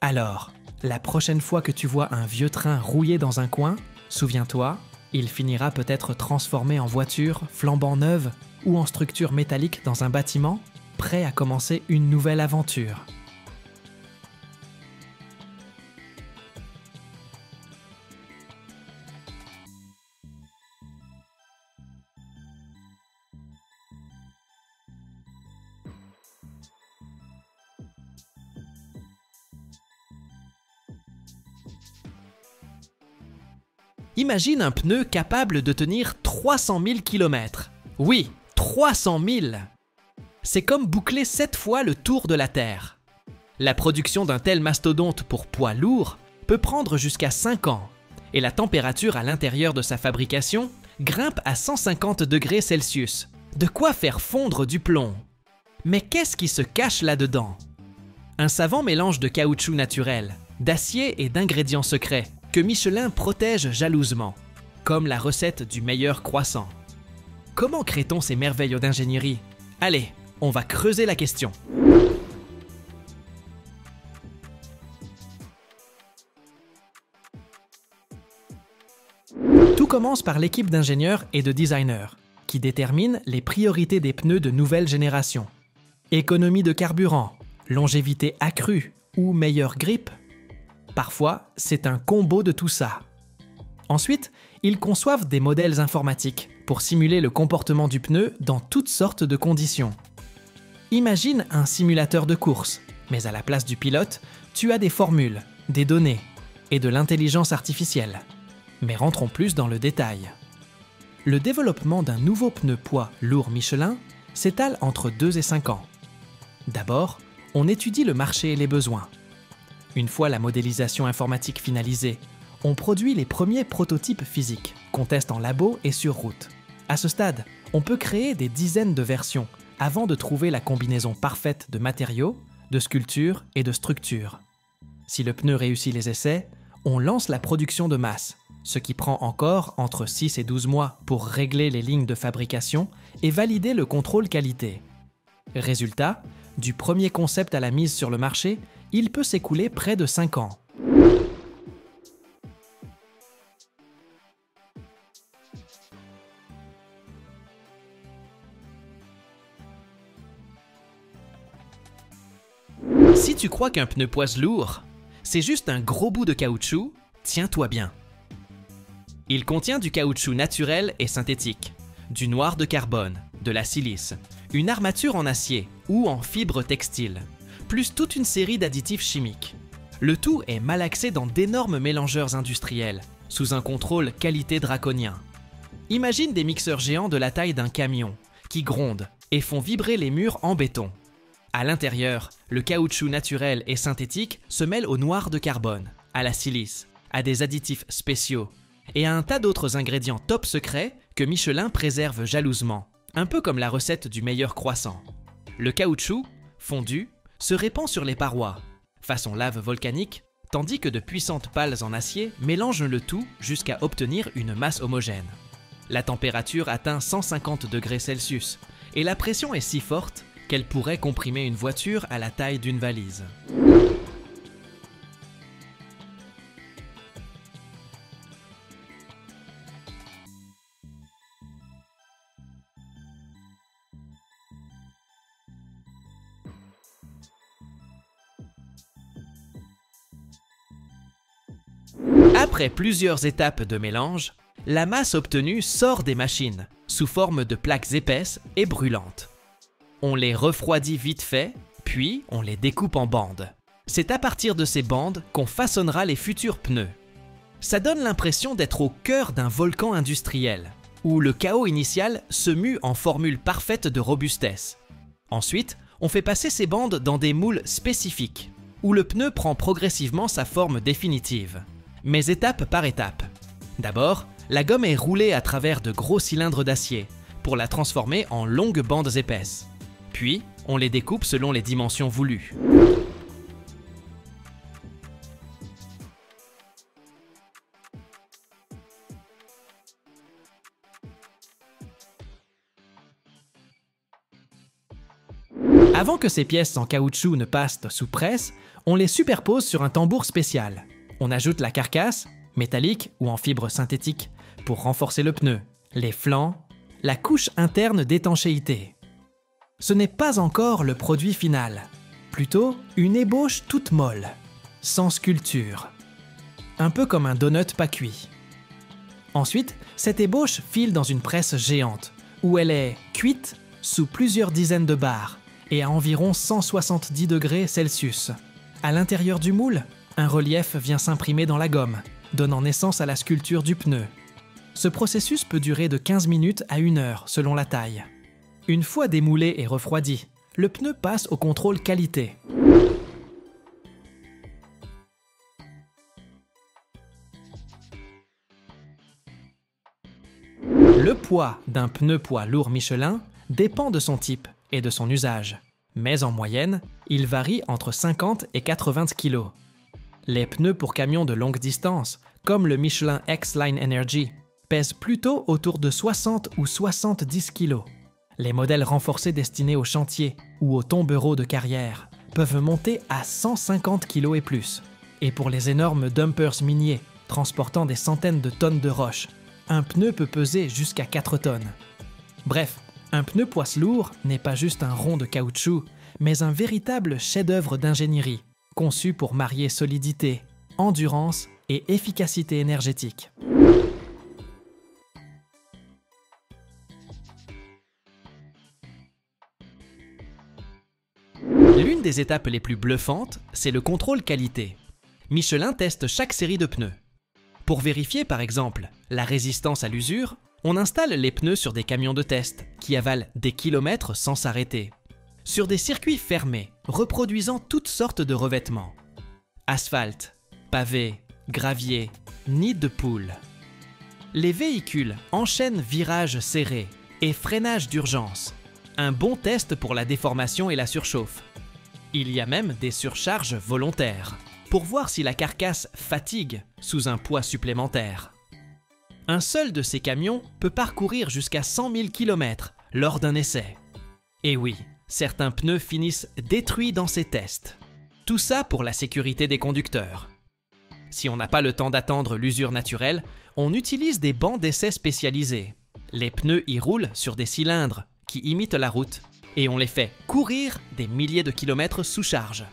Alors, la prochaine fois que tu vois un vieux train rouillé dans un coin, souviens-toi, il finira peut-être transformé en voiture flambant neuve ou en structure métallique dans un bâtiment, prêt à commencer une nouvelle aventure. Imagine un pneu capable de tenir 300 000 km. Oui, 300 000! C'est comme boucler 7 fois le tour de la Terre. La production d'un tel mastodonte pour poids lourd peut prendre jusqu'à 5 ans, et la température à l'intérieur de sa fabrication grimpe à 150 degrés Celsius. De quoi faire fondre du plomb. Mais qu'est-ce qui se cache là-dedans? Un savant mélange de caoutchouc naturel, d'acier et d'ingrédients secrets que Michelin protège jalousement, comme la recette du meilleur croissant. Comment crée-t-on ces merveilles d'ingénierie? Allez, on va creuser la question. Tout commence par l'équipe d'ingénieurs et de designers, qui déterminent les priorités des pneus de nouvelle génération. Économie de carburant, longévité accrue ou meilleure grippe. Parfois, c'est un combo de tout ça. Ensuite, ils conçoivent des modèles informatiques pour simuler le comportement du pneu dans toutes sortes de conditions. Imagine un simulateur de course, mais à la place du pilote, tu as des formules, des données et de l'intelligence artificielle. Mais rentrons plus dans le détail. Le développement d'un nouveau pneu poids lourd Michelin s'étale entre 2 et 5 ans. D'abord, on étudie le marché et les besoins. Une fois la modélisation informatique finalisée, on produit les premiers prototypes physiques qu'on teste en labo et sur route. À ce stade, on peut créer des dizaines de versions avant de trouver la combinaison parfaite de matériaux, de sculptures et de structures. Si le pneu réussit les essais, on lance la production de masse, ce qui prend encore entre 6 et 12 mois pour régler les lignes de fabrication et valider le contrôle qualité. Résultat, du premier concept à la mise sur le marché, il peut s'écouler près de 5 ans. Si tu crois qu'un pneu poids lourd, c'est juste un gros bout de caoutchouc, tiens-toi bien. Il contient du caoutchouc naturel et synthétique, du noir de carbone, de la silice, une armature en acier ou en fibre textile, plus toute une série d'additifs chimiques. Le tout est malaxé dans d'énormes mélangeurs industriels, sous un contrôle qualité draconien. Imagine des mixeurs géants de la taille d'un camion, qui grondent et font vibrer les murs en béton. À l'intérieur, le caoutchouc naturel et synthétique se mêle au noir de carbone, à la silice, à des additifs spéciaux et à un tas d'autres ingrédients top secrets que Michelin préserve jalousement, un peu comme la recette du meilleur croissant. Le caoutchouc, fondu, se répand sur les parois, façon lave volcanique, tandis que de puissantes pales en acier mélangent le tout jusqu'à obtenir une masse homogène. La température atteint 150 degrés Celsius et la pression est si forte qu'elle pourrait comprimer une voiture à la taille d'une valise. Après plusieurs étapes de mélange, la masse obtenue sort des machines, sous forme de plaques épaisses et brûlantes. On les refroidit vite fait, puis on les découpe en bandes. C'est à partir de ces bandes qu'on façonnera les futurs pneus. Ça donne l'impression d'être au cœur d'un volcan industriel, où le chaos initial se mue en formule parfaite de robustesse. Ensuite, on fait passer ces bandes dans des moules spécifiques, où le pneu prend progressivement sa forme définitive. Mais étape par étape. D'abord, la gomme est roulée à travers de gros cylindres d'acier pour la transformer en longues bandes épaisses. Puis, on les découpe selon les dimensions voulues. Avant que ces pièces en caoutchouc ne passent sous presse, on les superpose sur un tambour spécial. On ajoute la carcasse, métallique ou en fibre synthétique, pour renforcer le pneu, les flancs, la couche interne d'étanchéité. Ce n'est pas encore le produit final, plutôt une ébauche toute molle, sans sculpture. Un peu comme un donut pas cuit. Ensuite, cette ébauche file dans une presse géante, où elle est cuite sous plusieurs dizaines de bars et à environ 170 degrés Celsius. À l'intérieur du moule, un relief vient s'imprimer dans la gomme, donnant naissance à la sculpture du pneu. Ce processus peut durer de 15 minutes à 1 heure selon la taille. Une fois démoulé et refroidi, le pneu passe au contrôle qualité. Le poids d'un pneu poids lourd Michelin dépend de son type et de son usage, mais en moyenne, il varie entre 50 et 80 kg. Les pneus pour camions de longue distance, comme le Michelin X-Line Energy, pèsent plutôt autour de 60 ou 70 kg. Les modèles renforcés destinés aux chantiers ou aux tombereaux de carrière peuvent monter à 150 kg et plus. Et pour les énormes dumpers miniers, transportant des centaines de tonnes de roches, un pneu peut peser jusqu'à 4 tonnes. Bref, un pneu poids lourd n'est pas juste un rond de caoutchouc, mais un véritable chef-d'œuvre d'ingénierie, conçu pour marier solidité, endurance et efficacité énergétique. L'une des étapes les plus bluffantes, c'est le contrôle qualité. Michelin teste chaque série de pneus. Pour vérifier par exemple la résistance à l'usure, on installe les pneus sur des camions de test qui avalent des kilomètres sans s'arrêter, sur des circuits fermés, reproduisant toutes sortes de revêtements. Asphalte, pavé, gravier, nid de poule. Les véhicules enchaînent virages serrés et freinage d'urgence. Un bon test pour la déformation et la surchauffe. Il y a même des surcharges volontaires, pour voir si la carcasse fatigue sous un poids supplémentaire. Un seul de ces camions peut parcourir jusqu'à 100 000 km lors d'un essai. Et oui, certains pneus finissent détruits dans ces tests. Tout ça pour la sécurité des conducteurs. Si on n'a pas le temps d'attendre l'usure naturelle, on utilise des bancs d'essai spécialisés. Les pneus y roulent sur des cylindres qui imitent la route et on les fait courir des milliers de kilomètres sous charge.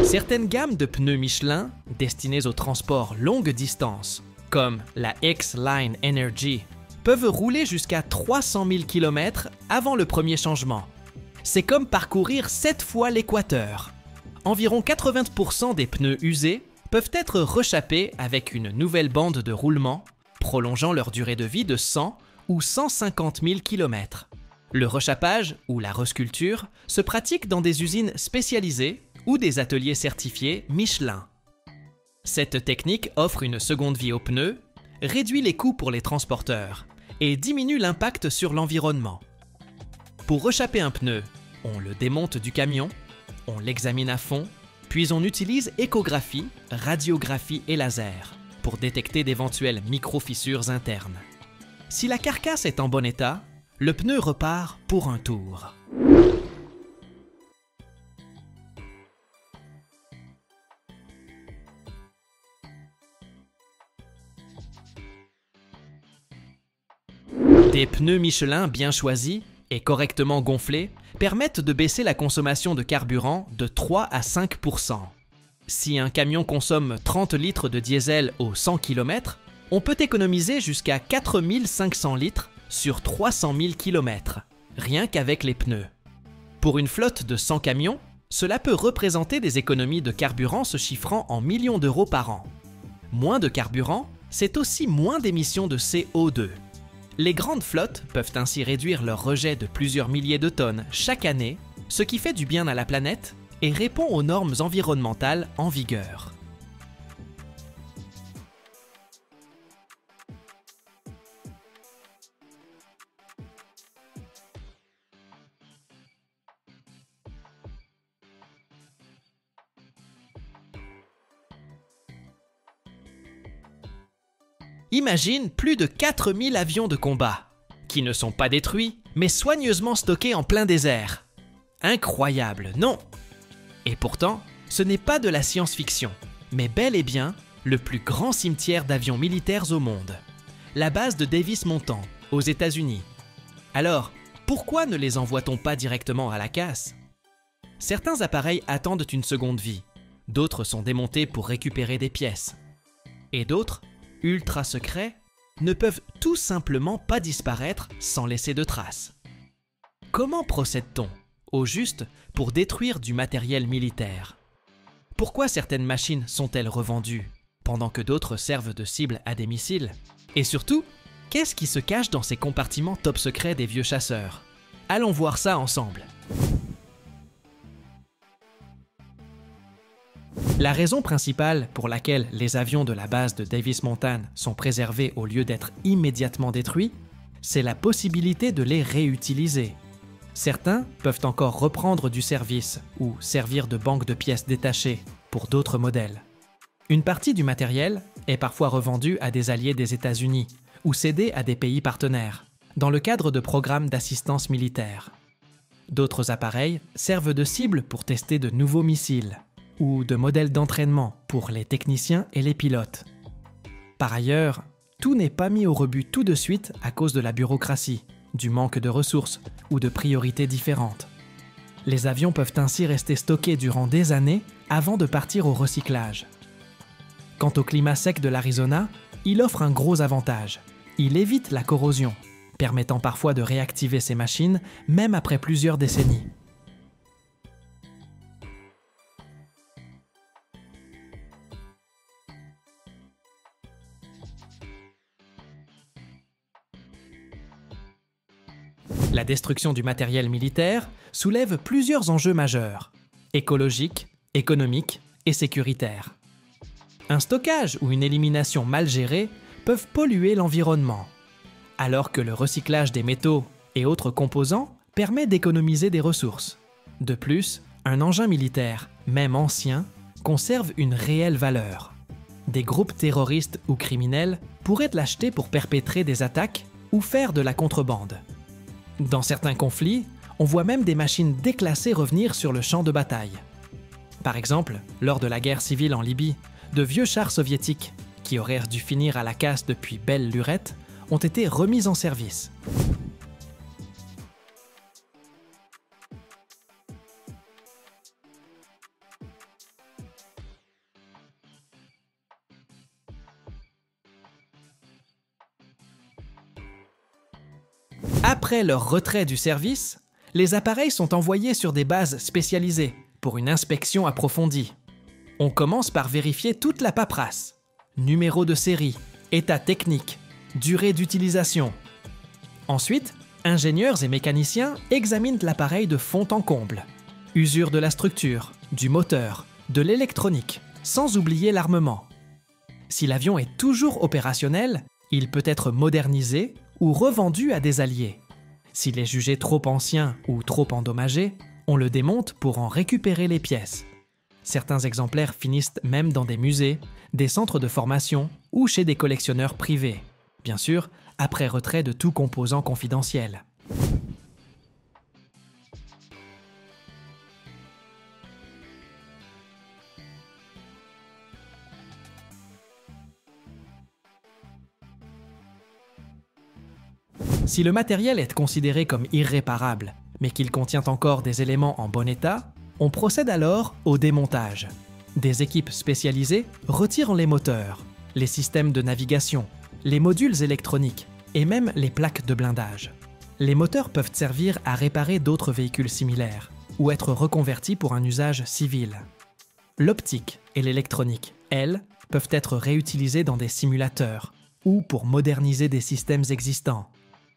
Certaines gammes de pneus Michelin destinés au transport longue distance, comme la X-Line Energy, peuvent rouler jusqu'à 300 000 km avant le premier changement. C'est comme parcourir 7 fois l'équateur. Environ 80% des pneus usés peuvent être rechapés avec une nouvelle bande de roulement, prolongeant leur durée de vie de 100 ou 150 000 km. Le rechapage, ou la resculpture, se pratique dans des usines spécialisées ou des ateliers certifiés Michelin. Cette technique offre une seconde vie aux pneus, réduit les coûts pour les transporteurs et diminue l'impact sur l'environnement. Pour rechaper un pneu, on le démonte du camion, on l'examine à fond, puis on utilise échographie, radiographie et laser pour détecter d'éventuelles micro-fissures internes. Si la carcasse est en bon état, le pneu repart pour un tour. Des pneus Michelin bien choisis et correctement gonflés permettent de baisser la consommation de carburant de 3 à 5%. Si un camion consomme 30 litres de diesel au 100 km, on peut économiser jusqu'à 4 500 litres sur 300 000 km, rien qu'avec les pneus. Pour une flotte de 100 camions, cela peut représenter des économies de carburant se chiffrant en millions d'euros par an. Moins de carburant, c'est aussi moins d'émissions de CO2. Les grandes flottes peuvent ainsi réduire leur rejet de plusieurs milliers de tonnes chaque année, ce qui fait du bien à la planète et répond aux normes environnementales en vigueur. Imagine plus de 4000 avions de combat, qui ne sont pas détruits, mais soigneusement stockés en plein désert. Incroyable, non? Et pourtant, ce n'est pas de la science-fiction, mais bel et bien le plus grand cimetière d'avions militaires au monde, la base de Davis-Monthan, aux États-Unis. Alors, pourquoi ne les envoie-t-on pas directement à la casse? Certains appareils attendent une seconde vie, d'autres sont démontés pour récupérer des pièces, et d'autres, ultra secrets, ne peuvent tout simplement pas disparaître sans laisser de traces. Comment procède-t-on, au juste, pour détruire du matériel militaire? Pourquoi certaines machines sont-elles revendues, pendant que d'autres servent de cible à des missiles? Et surtout, qu'est-ce qui se cache dans ces compartiments top secrets des vieux chasseurs? Allons voir ça ensemble. La raison principale pour laquelle les avions de la base de Davis-Monthan sont préservés au lieu d'être immédiatement détruits, c'est la possibilité de les réutiliser. Certains peuvent encore reprendre du service ou servir de banque de pièces détachées pour d'autres modèles. Une partie du matériel est parfois revendue à des alliés des États-Unis ou cédée à des pays partenaires, dans le cadre de programmes d'assistance militaire. D'autres appareils servent de cible pour tester de nouveaux missiles ou de modèles d'entraînement pour les techniciens et les pilotes. Par ailleurs, tout n'est pas mis au rebut tout de suite à cause de la bureaucratie, du manque de ressources ou de priorités différentes. Les avions peuvent ainsi rester stockés durant des années avant de partir au recyclage. Quant au climat sec de l'Arizona, il offre un gros avantage. Il évite la corrosion, permettant parfois de réactiver ces machines même après plusieurs décennies. La destruction du matériel militaire soulève plusieurs enjeux majeurs, écologiques, économiques et sécuritaires. Un stockage ou une élimination mal gérée peuvent polluer l'environnement, alors que le recyclage des métaux et autres composants permet d'économiser des ressources. De plus, un engin militaire, même ancien, conserve une réelle valeur. Des groupes terroristes ou criminels pourraient l'acheter pour perpétrer des attaques ou faire de la contrebande. Dans certains conflits, on voit même des machines déclassées revenir sur le champ de bataille. Par exemple, lors de la guerre civile en Libye, de vieux chars soviétiques, qui auraient dû finir à la casse depuis belle lurette, ont été remis en service. Après leur retrait du service, les appareils sont envoyés sur des bases spécialisées pour une inspection approfondie. On commence par vérifier toute la paperasse, numéro de série, état technique, durée d'utilisation. Ensuite, Ingénieurs et mécaniciens examinent l'appareil de fond en comble. Usure de la structure, du moteur, de l'électronique, sans oublier l'armement. Si l'avion est toujours opérationnel, il peut être modernisé ou revendu à des alliés. S'il est jugé trop ancien ou trop endommagé, on le démonte pour en récupérer les pièces. Certains exemplaires finissent même dans des musées, des centres de formation ou chez des collectionneurs privés. Bien sûr, après retrait de tout composant confidentiel. Si le matériel est considéré comme irréparable, mais qu'il contient encore des éléments en bon état, on procède alors au démontage. Des équipes spécialisées retirent les moteurs, les systèmes de navigation, les modules électroniques et même les plaques de blindage. Les moteurs peuvent servir à réparer d'autres véhicules similaires ou être reconvertis pour un usage civil. L'optique et l'électronique, elles, peuvent être réutilisées dans des simulateurs ou pour moderniser des systèmes existants.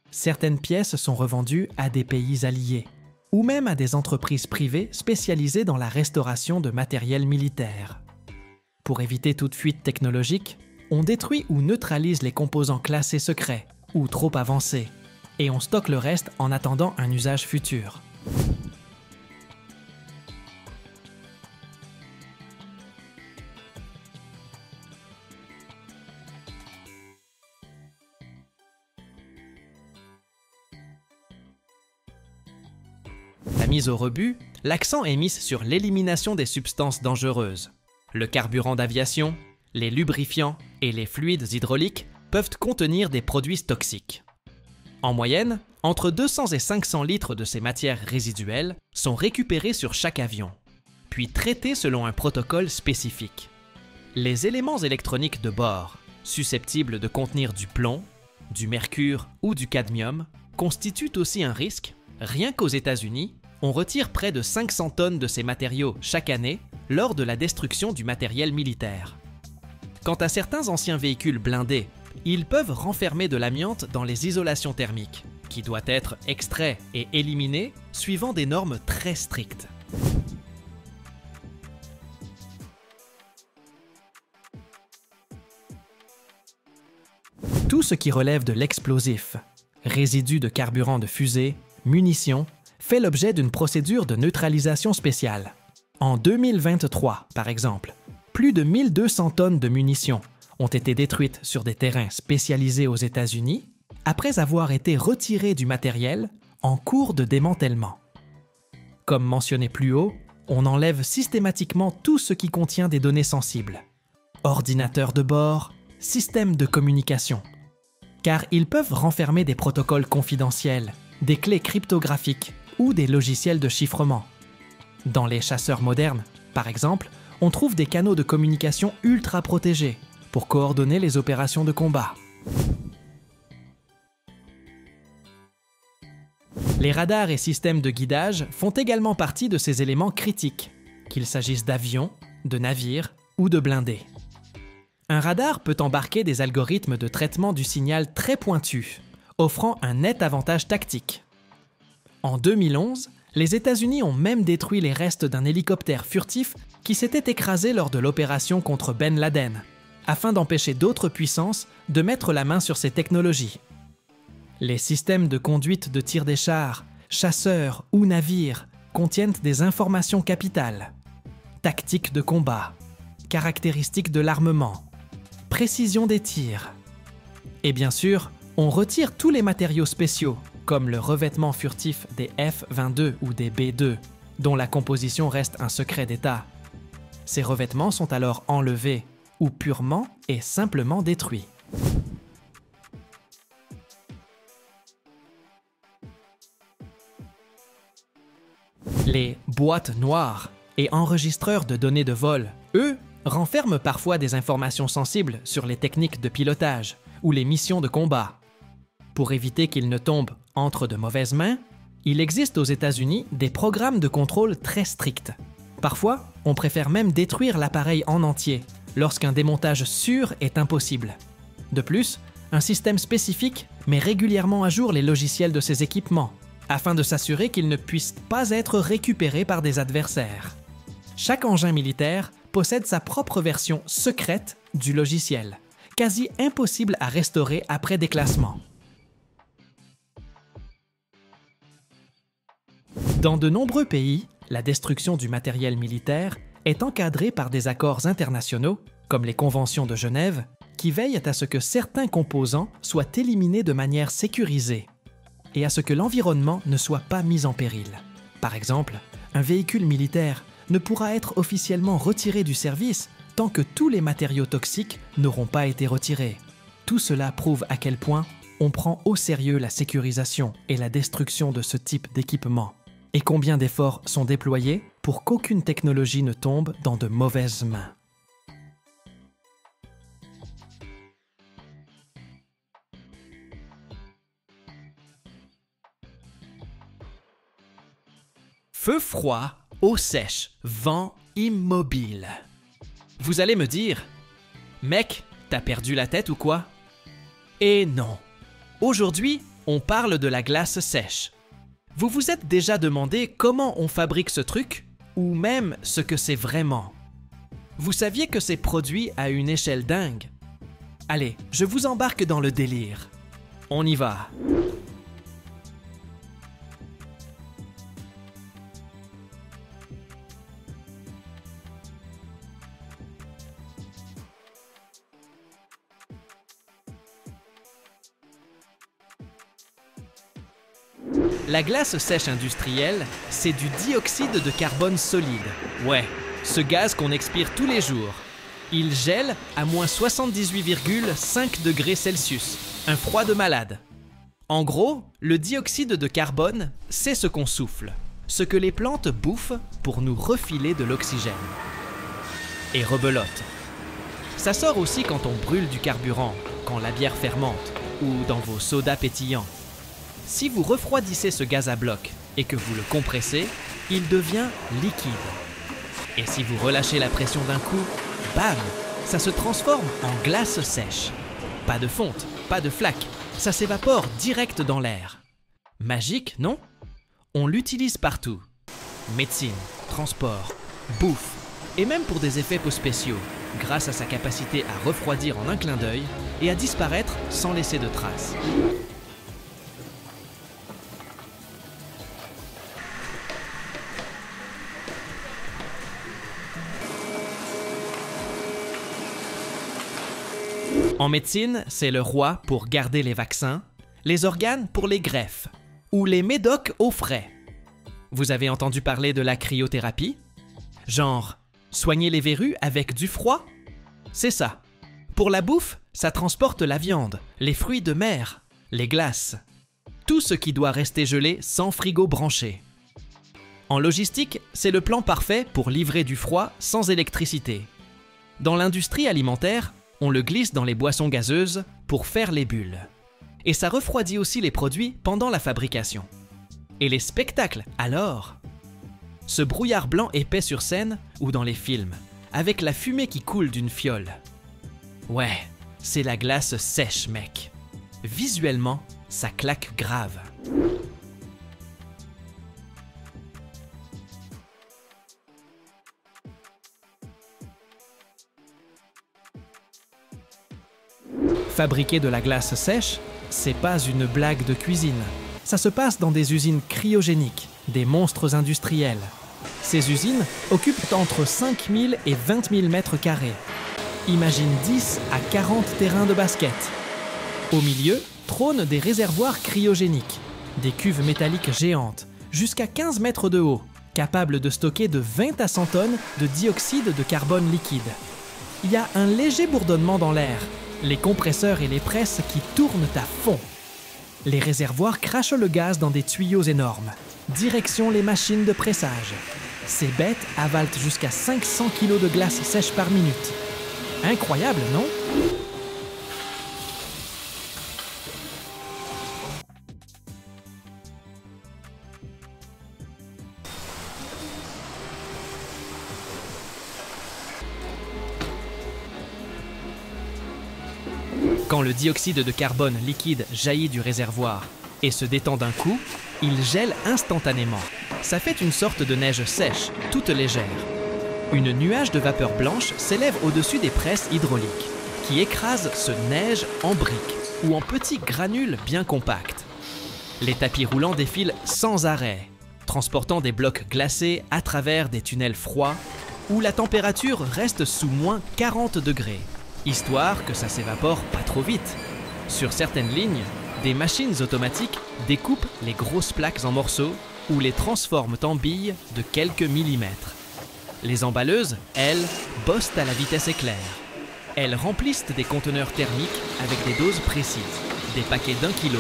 Certaines pièces sont revendues à des pays alliés ou même à des entreprises privées spécialisées dans la restauration de matériel militaire. Pour éviter toute fuite technologique, on détruit ou neutralise les composants classés secrets ou trop avancés, et on stocke le reste en attendant un usage futur. La mise au rebut, l'accent est mis sur l'élimination des substances dangereuses. Le carburant d'aviation, les lubrifiants et les fluides hydrauliques peuvent contenir des produits toxiques. En moyenne, entre 200 et 500 litres de ces matières résiduelles sont récupérés sur chaque avion, puis traités selon un protocole spécifique. Les éléments électroniques de bord, susceptibles de contenir du plomb, du mercure ou du cadmium, constituent aussi un risque. Rien qu'aux États-Unis, on retire près de 500 tonnes de ces matériaux chaque année lors de la destruction du matériel militaire. Quant à certains anciens véhicules blindés, ils peuvent renfermer de l'amiante dans les isolations thermiques, qui doit être extrait et éliminé suivant des normes très strictes. Tout ce qui relève de l'explosif, résidus de carburant de fusée, munitions, fait l'objet d'une procédure de neutralisation spéciale. En 2023, par exemple, plus de 1200 tonnes de munitions ont été détruites sur des terrains spécialisés aux États-Unis après avoir été retirées du matériel en cours de démantèlement. Comme mentionné plus haut, on enlève systématiquement tout ce qui contient des données sensibles. Ordinateurs de bord, systèmes de communication. Car ils peuvent renfermer des protocoles confidentiels, des clés cryptographiques ou des logiciels de chiffrement. Dans les chasseurs modernes, par exemple, on trouve des canaux de communication ultra protégés pour coordonner les opérations de combat. Les radars et systèmes de guidage font également partie de ces éléments critiques, qu'il s'agisse d'avions, de navires ou de blindés. Un radar peut embarquer des algorithmes de traitement du signal très pointus, offrant un net avantage tactique. En 2011, les États-Unis ont même détruit les restes d'un hélicoptère furtif qui s'était écrasé lors de l'opération contre Ben Laden, afin d'empêcher d'autres puissances de mettre la main sur ces technologies. Les systèmes de conduite de tir des chars, chasseurs ou navires contiennent des informations capitales, tactiques de combat, caractéristiques de l'armement, précision des tirs. Et bien sûr, on retire tous les matériaux spéciaux, comme le revêtement furtif des F-22 ou des B-2, dont la composition reste un secret d'État. Ces revêtements sont alors enlevés ou purement et simplement détruits. Les boîtes noires et enregistreurs de données de vol, eux, renferment parfois des informations sensibles sur les techniques de pilotage ou les missions de combat. Pour éviter qu'ils ne tombent entre de mauvaises mains, il existe aux États-Unis des programmes de contrôle très stricts. Parfois, on préfère même détruire l'appareil en entier lorsqu'un démontage sûr est impossible. De plus, Un système spécifique met régulièrement à jour les logiciels de ces équipements, afin de s'assurer qu'ils ne puissent pas être récupérés par des adversaires. Chaque engin militaire possède sa propre version secrète du logiciel, quasi impossible à restaurer après déclassement. Dans de nombreux pays, la destruction du matériel militaire est encadrée par des accords internationaux, comme les conventions de Genève, qui veillent à ce que certains composants soient éliminés de manière sécurisée et à ce que l'environnement ne soit pas mis en péril. Par exemple, un véhicule militaire ne pourra être officiellement retiré du service tant que tous les matériaux toxiques n'auront pas été retirés. Tout cela prouve à quel point on prend au sérieux la sécurisation et la destruction de ce type d'équipement, et combien d'efforts sont déployés pour qu'aucune technologie ne tombe dans de mauvaises mains. Feu froid, eau sèche, vent immobile. Vous allez me dire, mec, t'as perdu la tête ou quoi? Et non. Aujourd'hui, on parle de la glace sèche. Vous vous êtes déjà demandé comment on fabrique ce truc, ou même ce que c'est vraiment? Vous saviez que c'est produit à une échelle dingue? Allez, je vous embarque dans le délire. On y va. La glace sèche industrielle, c'est du dioxyde de carbone solide. Ouais, ce gaz qu'on expire tous les jours. Il gèle à moins 78,5 degrés Celsius, un froid de malade. En gros, le dioxyde de carbone, c'est ce qu'on souffle, ce que les plantes bouffent pour nous refiler de l'oxygène. Et rebelote. Ça sort aussi quand on brûle du carburant, quand la bière fermente, ou dans vos sodas pétillants. Si vous refroidissez ce gaz à bloc et que vous le compressez, il devient liquide. Et si vous relâchez la pression d'un coup, bam, ça se transforme en glace sèche. Pas de fonte, pas de flaque, ça s'évapore direct dans l'air. Magique, non? On l'utilise partout. Médecine, transport, bouffe, et même pour des effets spéciaux, grâce à sa capacité à refroidir en un clin d'œil et à disparaître sans laisser de traces. En médecine, c'est le roi pour garder les vaccins, les organes pour les greffes, ou les médocs au frais. Vous avez entendu parler de la cryothérapie? Genre, soigner les verrues avec du froid? C'est ça. Pour la bouffe, ça transporte la viande, les fruits de mer, les glaces. Tout ce qui doit rester gelé sans frigo branché. En logistique, c'est le plan parfait pour livrer du froid sans électricité. Dans l'industrie alimentaire, on le glisse dans les boissons gazeuses pour faire les bulles. Et ça refroidit aussi les produits pendant la fabrication. Et les spectacles, alors? Ce brouillard blanc épais sur scène ou dans les films, avec la fumée qui coule d'une fiole. Ouais, c'est la glace sèche, mec. Visuellement, ça claque grave. Fabriquer de la glace sèche, c'est pas une blague de cuisine. Ça se passe dans des usines cryogéniques, des monstres industriels. Ces usines occupent entre 5 000 et 20 000 mètres carrés. Imagine 10 à 40 terrains de basket. Au milieu trônent des réservoirs cryogéniques, des cuves métalliques géantes, jusqu'à 15 mètres de haut, capables de stocker de 20 à 100 tonnes de dioxyde de carbone liquide. Il y a un léger bourdonnement dans l'air, les compresseurs et les presses qui tournent à fond. Les réservoirs crachent le gaz dans des tuyaux énormes. Direction les machines de pressage. Ces bêtes avalent jusqu'à 500 kg de glace sèche par minute. Incroyable, non? Quand le dioxyde de carbone liquide jaillit du réservoir et se détend d'un coup, il gèle instantanément. Ça fait une sorte de neige sèche, toute légère. Une nuage de vapeur blanche s'élève au-dessus des presses hydrauliques, qui écrasent ce neige en briques ou en petits granules bien compacts. Les tapis roulants défilent sans arrêt, transportant des blocs glacés à travers des tunnels froids où la température reste sous moins 40 degrés, histoire que ça s'évapore pas trop vite. Sur certaines lignes, des machines automatiques découpent les grosses plaques en morceaux ou les transforment en billes de quelques millimètres. Les emballeuses, elles, bossent à la vitesse éclair. Elles remplissent des conteneurs thermiques avec des doses précises, des paquets d'1 kilo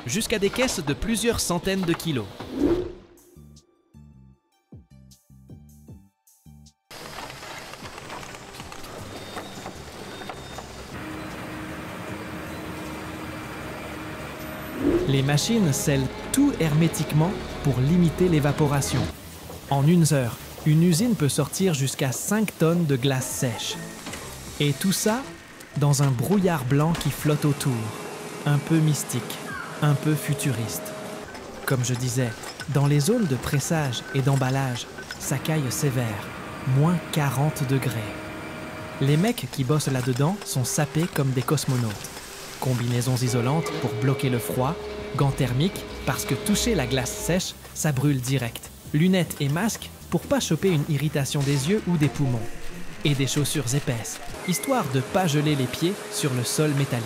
jusqu'à des caisses de plusieurs centaines de kilos. Les machines scellent tout hermétiquement pour limiter l'évaporation. En 1 heure, une usine peut sortir jusqu'à 5 tonnes de glace sèche. Et tout ça dans un brouillard blanc qui flotte autour, un peu mystique, un peu futuriste. Comme je disais, dans les zones de pressage et d'emballage, ça caille sévère, moins 40 degrés. Les mecs qui bossent là-dedans sont sapés comme des cosmonautes. Combinaisons isolantes pour bloquer le froid, gants thermiques parce que toucher la glace sèche, ça brûle direct. Lunettes et masques pour pas choper une irritation des yeux ou des poumons. Et des chaussures épaisses, histoire de pas geler les pieds sur le sol métallique.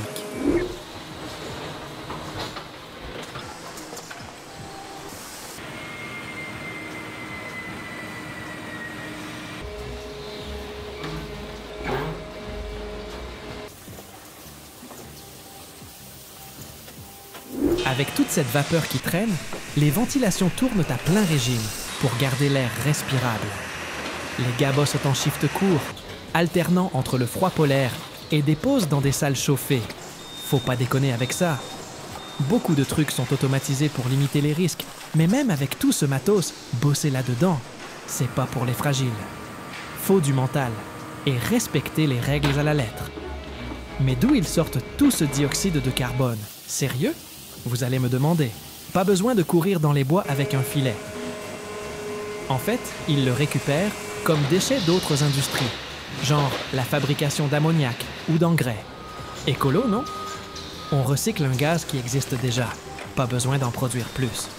Avec toute cette vapeur qui traîne, les ventilations tournent à plein régime pour garder l'air respirable. Les gars bossent en shift court, alternant entre le froid polaire et des pauses dans des salles chauffées. Faut pas déconner avec ça. Beaucoup de trucs sont automatisés pour limiter les risques, mais même avec tout ce matos, bosser là-dedans, c'est pas pour les fragiles. Faut du mental et respecter les règles à la lettre. Mais d'où ils sortent tout ce dioxyde de carbone? Sérieux? Vous allez me demander. Pas besoin de courir dans les bois avec un filet. En fait, ils le récupèrent comme déchets d'autres industries, genre la fabrication d'ammoniac ou d'engrais. Écolo, non? On recycle un gaz qui existe déjà. Pas besoin d'en produire plus.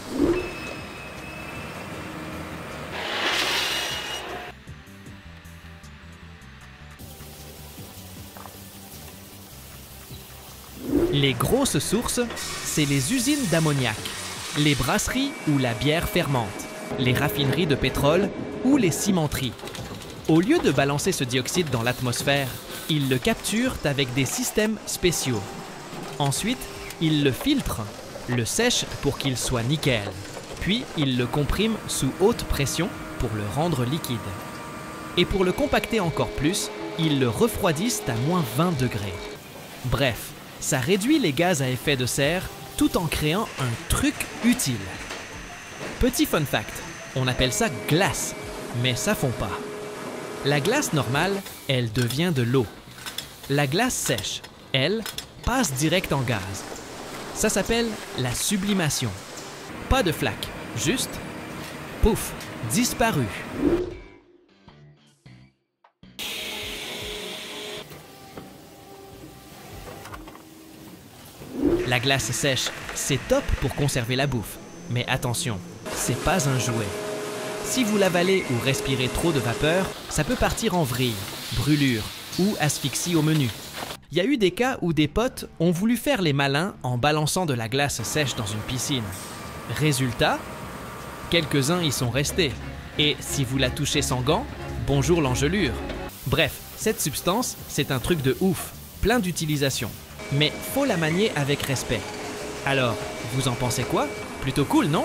Les grosses sources, c'est les usines d'ammoniac, les brasseries où la bière fermente, les raffineries de pétrole ou les cimenteries. Au lieu de balancer ce dioxyde dans l'atmosphère, ils le capturent avec des systèmes spéciaux. Ensuite, ils le filtrent, le sèchent pour qu'il soit nickel, puis ils le compriment sous haute pression pour le rendre liquide. Et pour le compacter encore plus, ils le refroidissent à moins 20 degrés. Bref, ça réduit les gaz à effet de serre tout en créant un truc utile. Petit fun fact, on appelle ça glace, mais ça fond pas. La glace normale, elle devient de l'eau. La glace sèche, elle, passe direct en gaz. Ça s'appelle la sublimation. Pas de flaque, juste pouf, disparu. La glace sèche, c'est top pour conserver la bouffe. Mais attention, c'est pas un jouet. Si vous l'avalez ou respirez trop de vapeur, ça peut partir en vrille, brûlure ou asphyxie au menu. Il y a eu des cas où des potes ont voulu faire les malins en balançant de la glace sèche dans une piscine. Résultat, quelques-uns y sont restés. Et si vous la touchez sans gants, bonjour l'engelure. Bref, cette substance, c'est un truc de ouf, plein d'utilisations. Mais faut la manier avec respect. Alors, vous en pensez quoi? Plutôt cool, non?